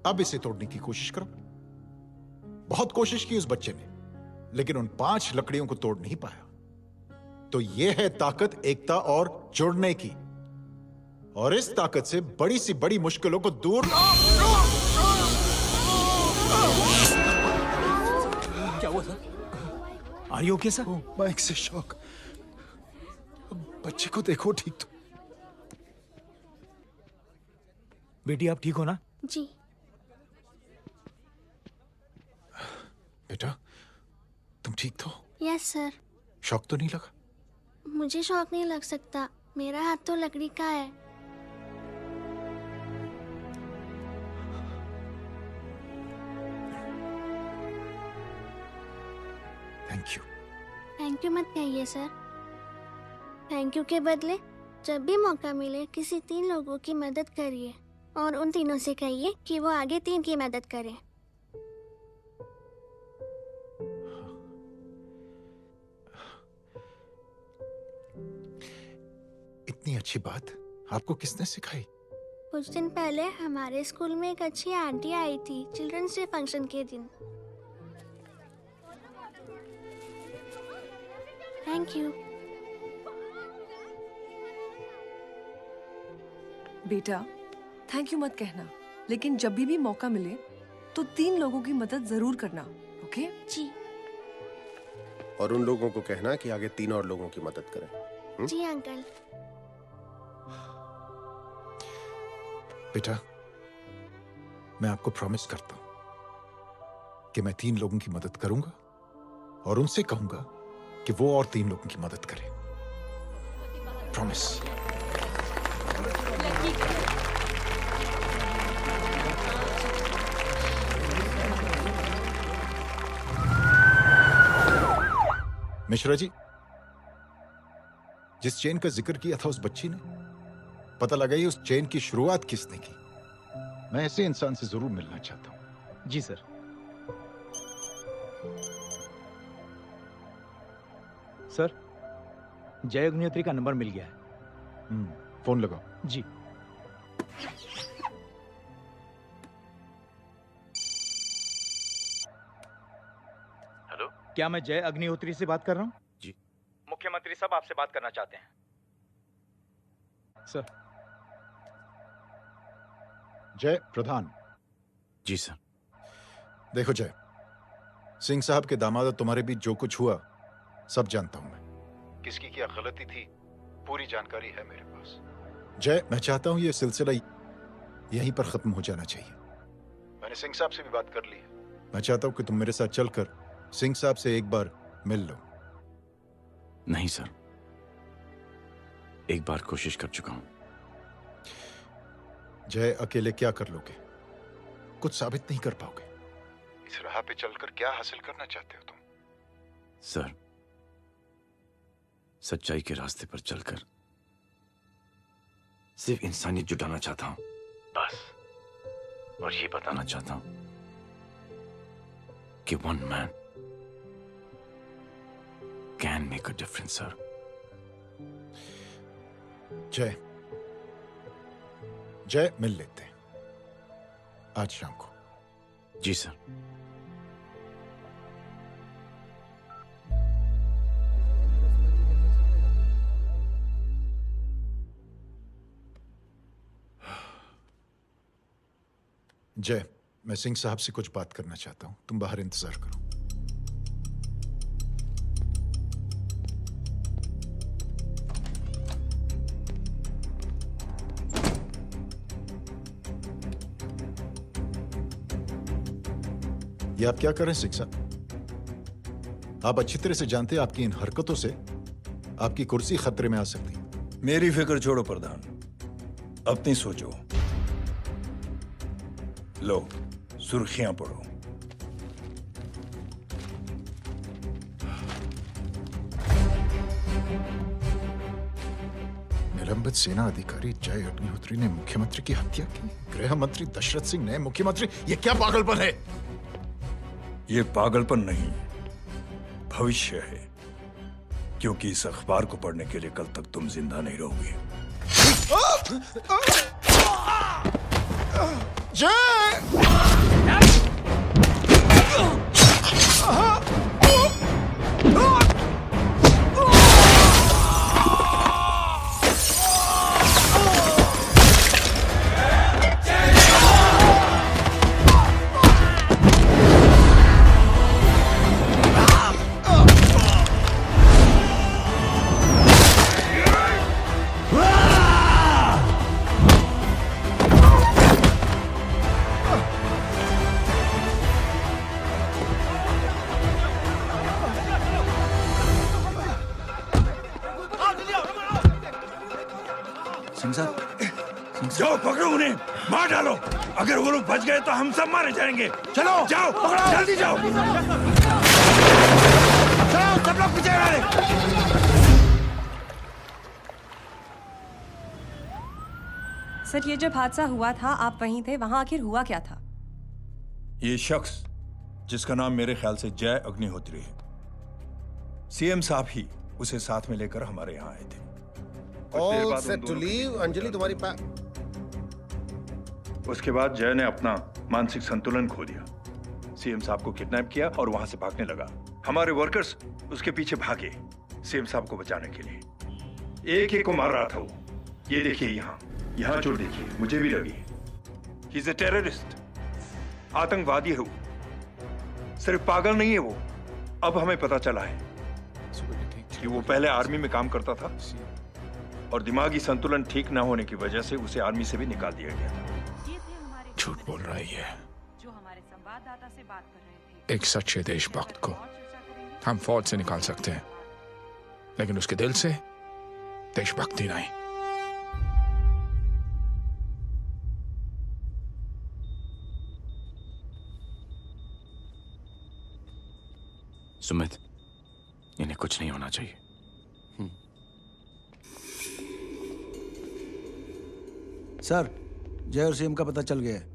अब इसे तोड़ने की कोशिश करो। बहुत कोशिश की उस बच्चे ने, लेकिन उन 5 लकड़ियों को तोड़ नहीं पाया। तो यह है ताकत एकता और जुड़ने की, और इस ताकत से बड़ी सी बड़ी मुश्किलों को दूर। क्या हुआ sir? Are you okay sir? Mike से शॉक। बच्चे को देखो ठीक तो। बेटी आप ठीक हो ना? जी। बेटा तुम ठीक तो? Yes sir. शॉक तो नहीं लगा? मुझे शौक नहीं लग सकता, मेरा हाथ तो लकड़ी का है। Thank you. थैंक यू मत कहिए सर। थैंक यू के बदले जब भी मौका मिले किसी 3 लोगों की मदद करिए, और उन तीनों से कहिए कि वो आगे 3 की मदद करें। इतनी अच्छी बात आपको किसने सिखाई? कुछ दिन पहले हमारे स्कूल में एक अच्छी आंटी आई थी चिल्ड्रंस डे फंक्शन के दिन। Thank you. बेटा थैंक यू मत कहना, लेकिन जब भी मौका मिले तो 3 लोगों की मदद जरूर करना, ओके? जी। और उन लोगों को कहना कि आगे 3 और लोगों की मदद करें। जी अंकल। बेटा मैं आपको प्रॉमिस करता हूं कि मैं 3 लोगों की मदद करूंगा और उनसे कहूंगा कि वो और 3 लोगों की मदद करें। प्रॉमिस। मिश्रा जी, जिस चेन का जिक्र किया था उस बच्ची ने, पता लगाइए उस चेन की शुरुआत किसने की। मैं ऐसे इंसान से जरूर मिलना चाहता हूं। जी सर। सर जय अग्निहोत्री का नंबर मिल गया है। फोन लगाओ। जी। हेलो, क्या मैं जय अग्निहोत्री से बात कर रहा हूँ? जी। मुख्यमंत्री साहब आपसे बात करना चाहते हैं सर। जय प्रधान। जी सर। देखो जय, सिंह साहब के दामाद तुम्हारे बीच जो कुछ हुआ सब जानता हूं मैं। किसकी क्या गलती थी पूरी जानकारी है मेरे पास। जय मैं चाहता हूं ये सिलसिला यहीं पर खत्म हो जाना चाहिए। मैंने सिंह साहब से भी बात कर ली है। मैं चाहता हूं कि तुम मेरे साथ चलकर सिंह साहब से एक बार मिल लो। नहीं सर, एक बार कोशिश कर चुका हूं। जय अकेले क्या कर लोगे? कुछ साबित नहीं कर पाओगे। इस राह पे चलकर क्या हासिल करना चाहते हो तुम? सर, सच्चाई के रास्ते पर चलकर सिर्फ इंसानियत जुटाना चाहता हूं, बस। और ये बताना चाहता हूं कि one man can make a difference sir. जय जय मिल लेते हैं आज शाम को। जी सर। जय मैं सिंह साहब से कुछ बात करना चाहता हूं, तुम बाहर इंतजार करो। ये आप क्या कर रहे हैं सिंह साहब? आप अच्छी तरह से जानते हैं आपकी इन हरकतों से आपकी कुर्सी खतरे में आ सकती है। मेरी फिक्र छोड़ो प्रधान, अपनी सोचो। लो सुर्खियां पढ़ो। निलंबित सेना अधिकारी जय अग्निहोत्री ने मुख्यमंत्री की हत्या की। गृह मंत्री दशरथ सिंह ने मुख्यमंत्री, ये क्या पागलपन है? ये पागलपन नहीं, भविष्य है, क्योंकि इस अखबार को पढ़ने के लिए कल तक तुम जिंदा नहीं रहोगे। जाओ पकड़ो उन्हें, मार डालो। अगर वो लोग बच गए तो हम सब मारे जाएंगे। चलो जाओ, पकड़ो, जल्दी जाओ। चलो सब लोग पीछे वाले। सर ये जब हादसा हुआ था आप वहीं थे, वहां आखिर हुआ क्या था? ये शख्स जिसका नाम मेरे ख्याल से जय अग्निहोत्री है, सीएम साहब ही उसे साथ में लेकर हमारे यहाँ आए थे। All set to leave, Anjali तुम्हारी उसके बाद जय ने अपना मानसिक संतुलन खो दिया, सीएम साहब को किडनैप किया और वहां से भागने लगा। हमारे वर्कर्स उसके पीछे भागे सीएम साहब को बचाने के लिए। एक एक को मार रहा था वो। ये देखिए यहाँ चोट देखिए, मुझे भी लगी। ही इज अ टेररिस्ट, आतंकवादी है वो, सिर्फ पागल नहीं है वो। अब हमें पता चला है कि वो पहले आर्मी में काम करता था और दिमागी संतुलन ठीक न होने की वजह से उसे आर्मी से भी निकाल दिया गया। झूठ बोल रही है। जो हमारे संवाददाता से बात कर रहे थे। एक सच्चे देशभक्त को हम फौज से निकाल सकते हैं, लेकिन उसके दिल से देशभक्ति नहीं। सुमित, इन्हें कुछ नहीं होना चाहिए। सर, जय और सीएम का पता चल गया है।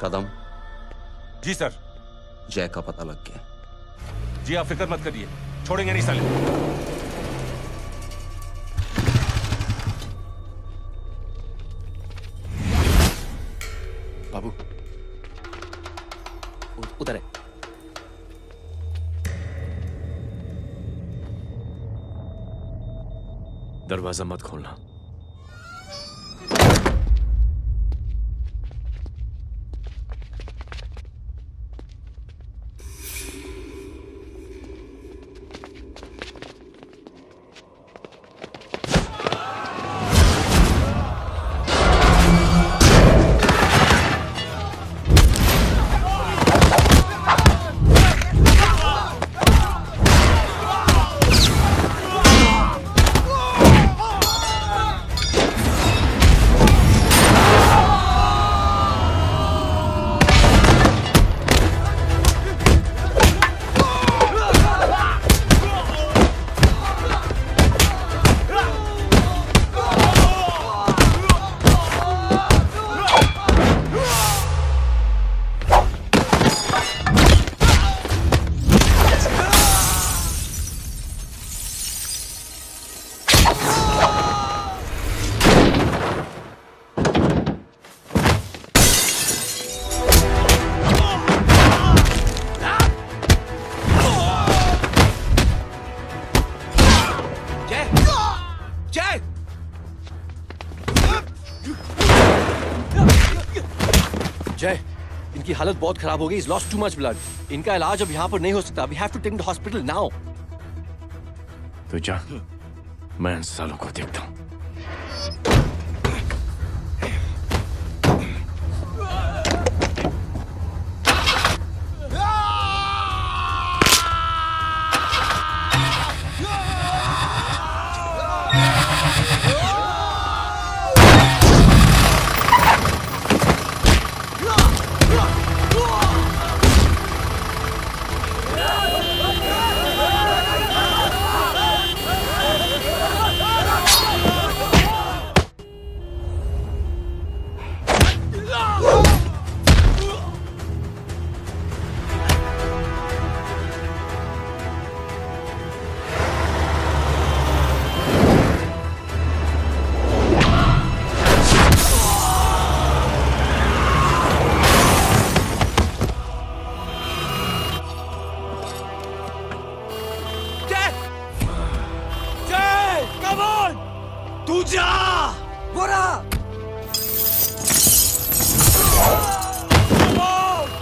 कदम। जी सर। जय का पता लग गया। जी आप फिक्र मत करिए, छोड़ेंगे नहीं साले। बाबू उधर है। दरवाजा मत खोलना। जय, इनकी हालत बहुत खराब हो गई। He's lost too much blood. इनका इलाज अब यहाँ पर नहीं हो सकता। We have to take him to hospital now. तो जा, मैं इन सालों को देखता हूँ। तू जा गोरा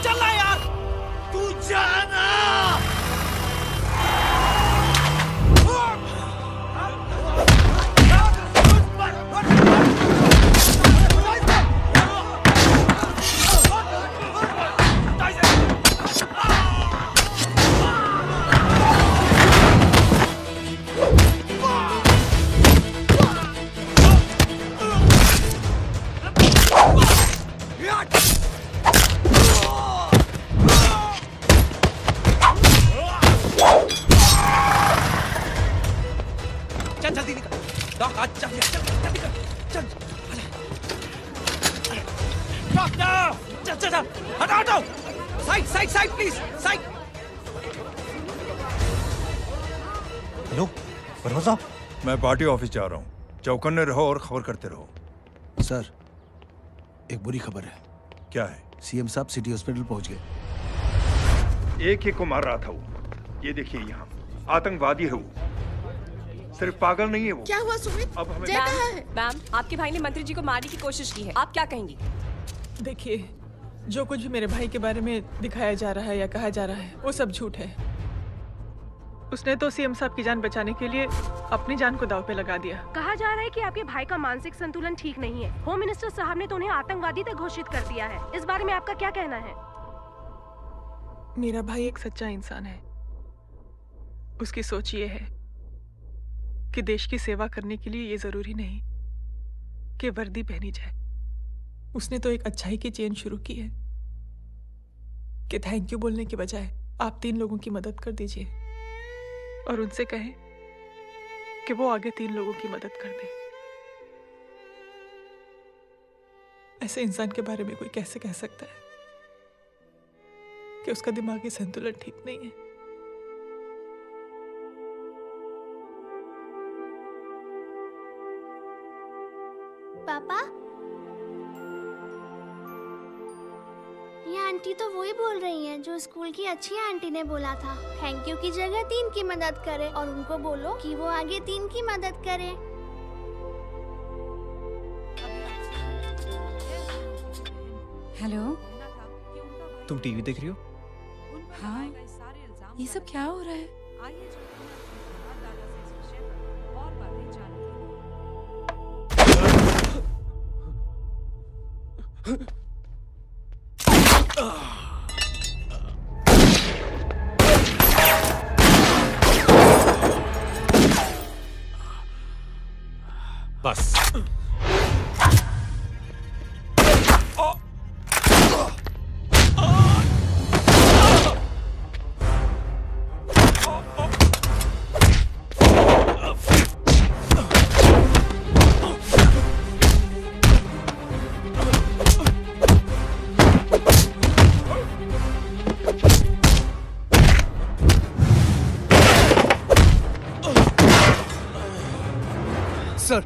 चला यार तू जाना हेलो वर्मा साहब, मैं पार्टी ऑफिस जा रहा हूँ। चौकन्ने रहो और खबर करते रहो। सर, एक बुरी खबर है। क्या है? सीएम साहब सिटी हॉस्पिटल पहुंच गए। एक को मार रहा था वो। ये देखिए यहाँ आतंकवादी है वो। सिर्फ पागल नहीं है वो। क्या हुआ सुमित? अब हमें मैम, आपके भाई ने मंत्री जी को मारने की कोशिश की है, आप क्या कहेंगी? देखिए, जो कुछ भी मेरे भाई के बारे में दिखाया जा रहा है या कहा जा रहा है वो सब झूठ है। उसने तो सीएम साहब की जान बचाने के लिए अपनी जान को दांव पे लगा दिया। कहा जा रहा है कि आपके भाई का मानसिक संतुलन ठीक नहीं है। होम मिनिस्टर साहब ने तो उन्हें आतंकवादी तक घोषित कर दिया है। इस बारे में आपका क्या कहना है? मेरा भाई एक सच्चा इंसान है। उसकी सोच ये है कि देश की सेवा करने के लिए ये जरूरी नहीं कि वर्दी पहनी जाए। उसने तो एक अच्छाई की चेन शुरू की है कि थैंक यू बोलने के बजाय आप 3 लोगों की मदद कर दीजिए और उनसे कहें कि वो आगे 3 लोगों की मदद कर दे। ऐसे इंसान के बारे में कोई कैसे कह सकता है कि उसका दिमागी संतुलन ठीक नहीं है? पापा, ये आंटी तो वही बोल रही हैं जो स्कूल की अच्छी आंटी ने बोला था, थैंक यू की जगह 3 की मदद करे और उनको बोलो कि वो आगे 3 की मदद करे। हेलो, तुम टीवी देख रही हो? हाँ, ये सब क्या हो रहा है? बस सर,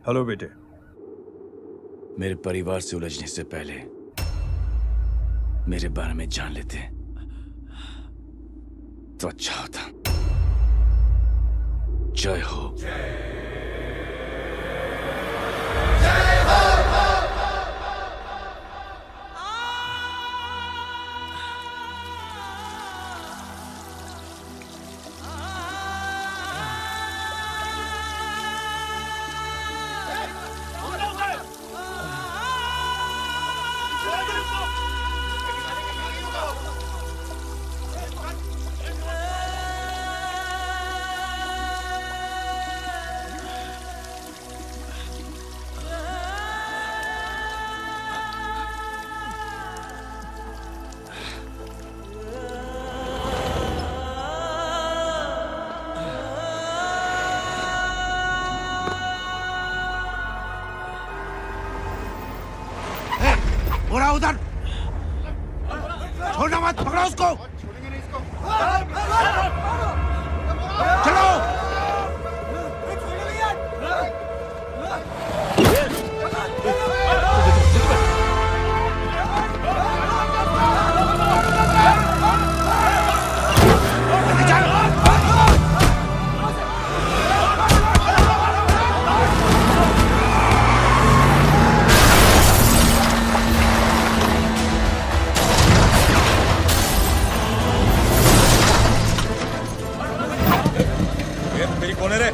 हेलो बेटे। मेरे परिवार से उलझने से पहले मेरे बारे में जान लेते तो अच्छा होता। जय हो। बोला उधर, छोड़ना मत, पकड़ो उसको। चलो। कौन है रे?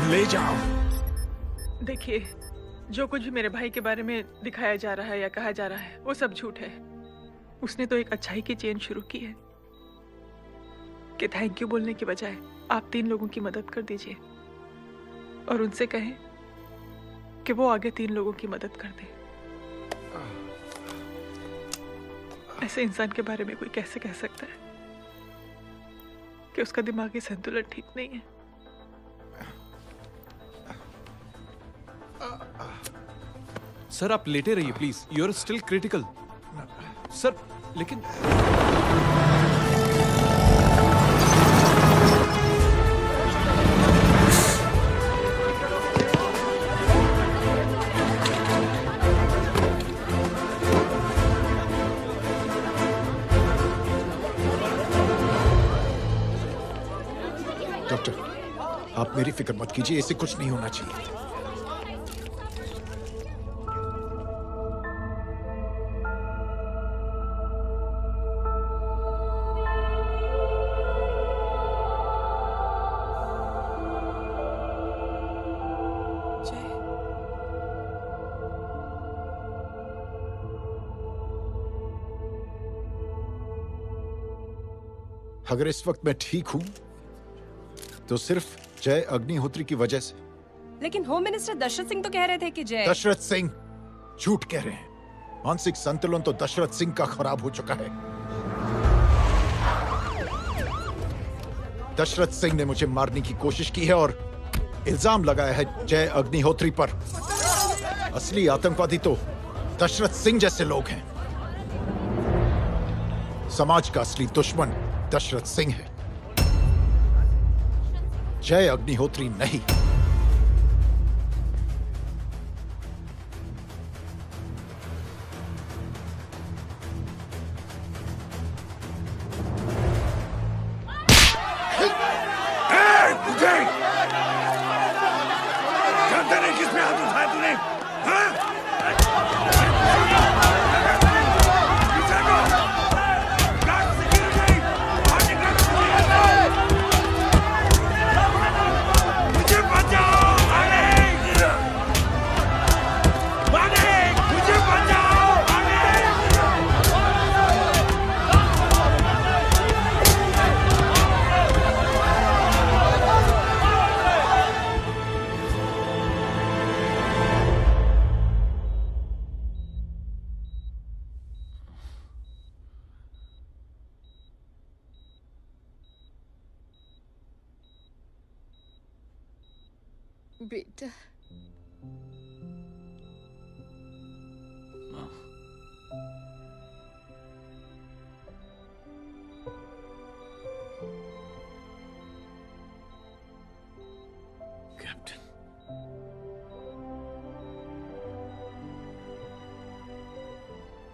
ले जाओ। देखिए, जो कुछ भी मेरे भाई के बारे में दिखाया जा रहा है या कहा जा रहा है वो सब झूठ है। उसने तो एक अच्छाई की चेन शुरू की है कि थैंक यू बोलने के बजाय आप 3 लोगों की मदद कर दीजिए और उनसे कहें कि वो आगे 3 लोगों की मदद कर दे। ऐसे इंसान के बारे में कोई कैसे कह सकता है कि उसका दिमागी संतुलन ठीक नहीं है? सर आप लेटे रहिए please, you are still critical. Sir लेकिन डॉक्टर, आप मेरी फिक्र मत कीजिए, इसे कुछ नहीं होना चाहिए। अगर इस वक्त मैं ठीक हूं तो सिर्फ जय अग्निहोत्री की वजह से। लेकिन होम मिनिस्टर दशरथ सिंह तो कह रहे थे कि जय। दशरथ सिंह झूठ कह रहे हैं। मानसिक संतुलन तो दशरथ सिंह का खराब हो चुका है। दशरथ सिंह ने मुझे मारने की कोशिश की है और इल्जाम लगाया है जय अग्निहोत्री पर। असली आतंकवादी तो दशरथ सिंह जैसे लोग हैं। समाज का असली दुश्मन दशरथ सिंह है, जय अग्निहोत्री नहीं। जानते नहीं किस पे हाथ उठाया तूने? बेटा captain,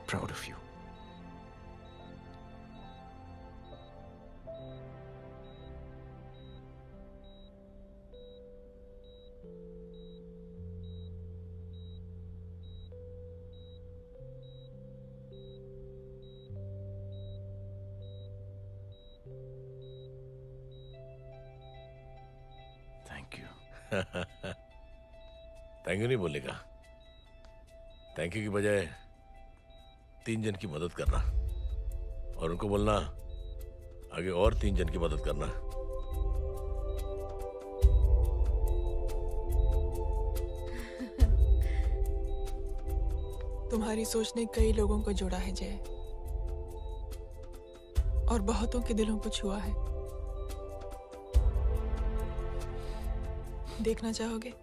proud of you. Thank you. Thank you नहीं बोलेगा, थैंक यू की बजाय 3 जन की मदद करना और उनको बोलना आगे और 3 जन की मदद करना। तुम्हारी सोच ने कई लोगों को जोड़ा है जय, और बहुतों के दिलों को छुआ है। देखना चाहोगे?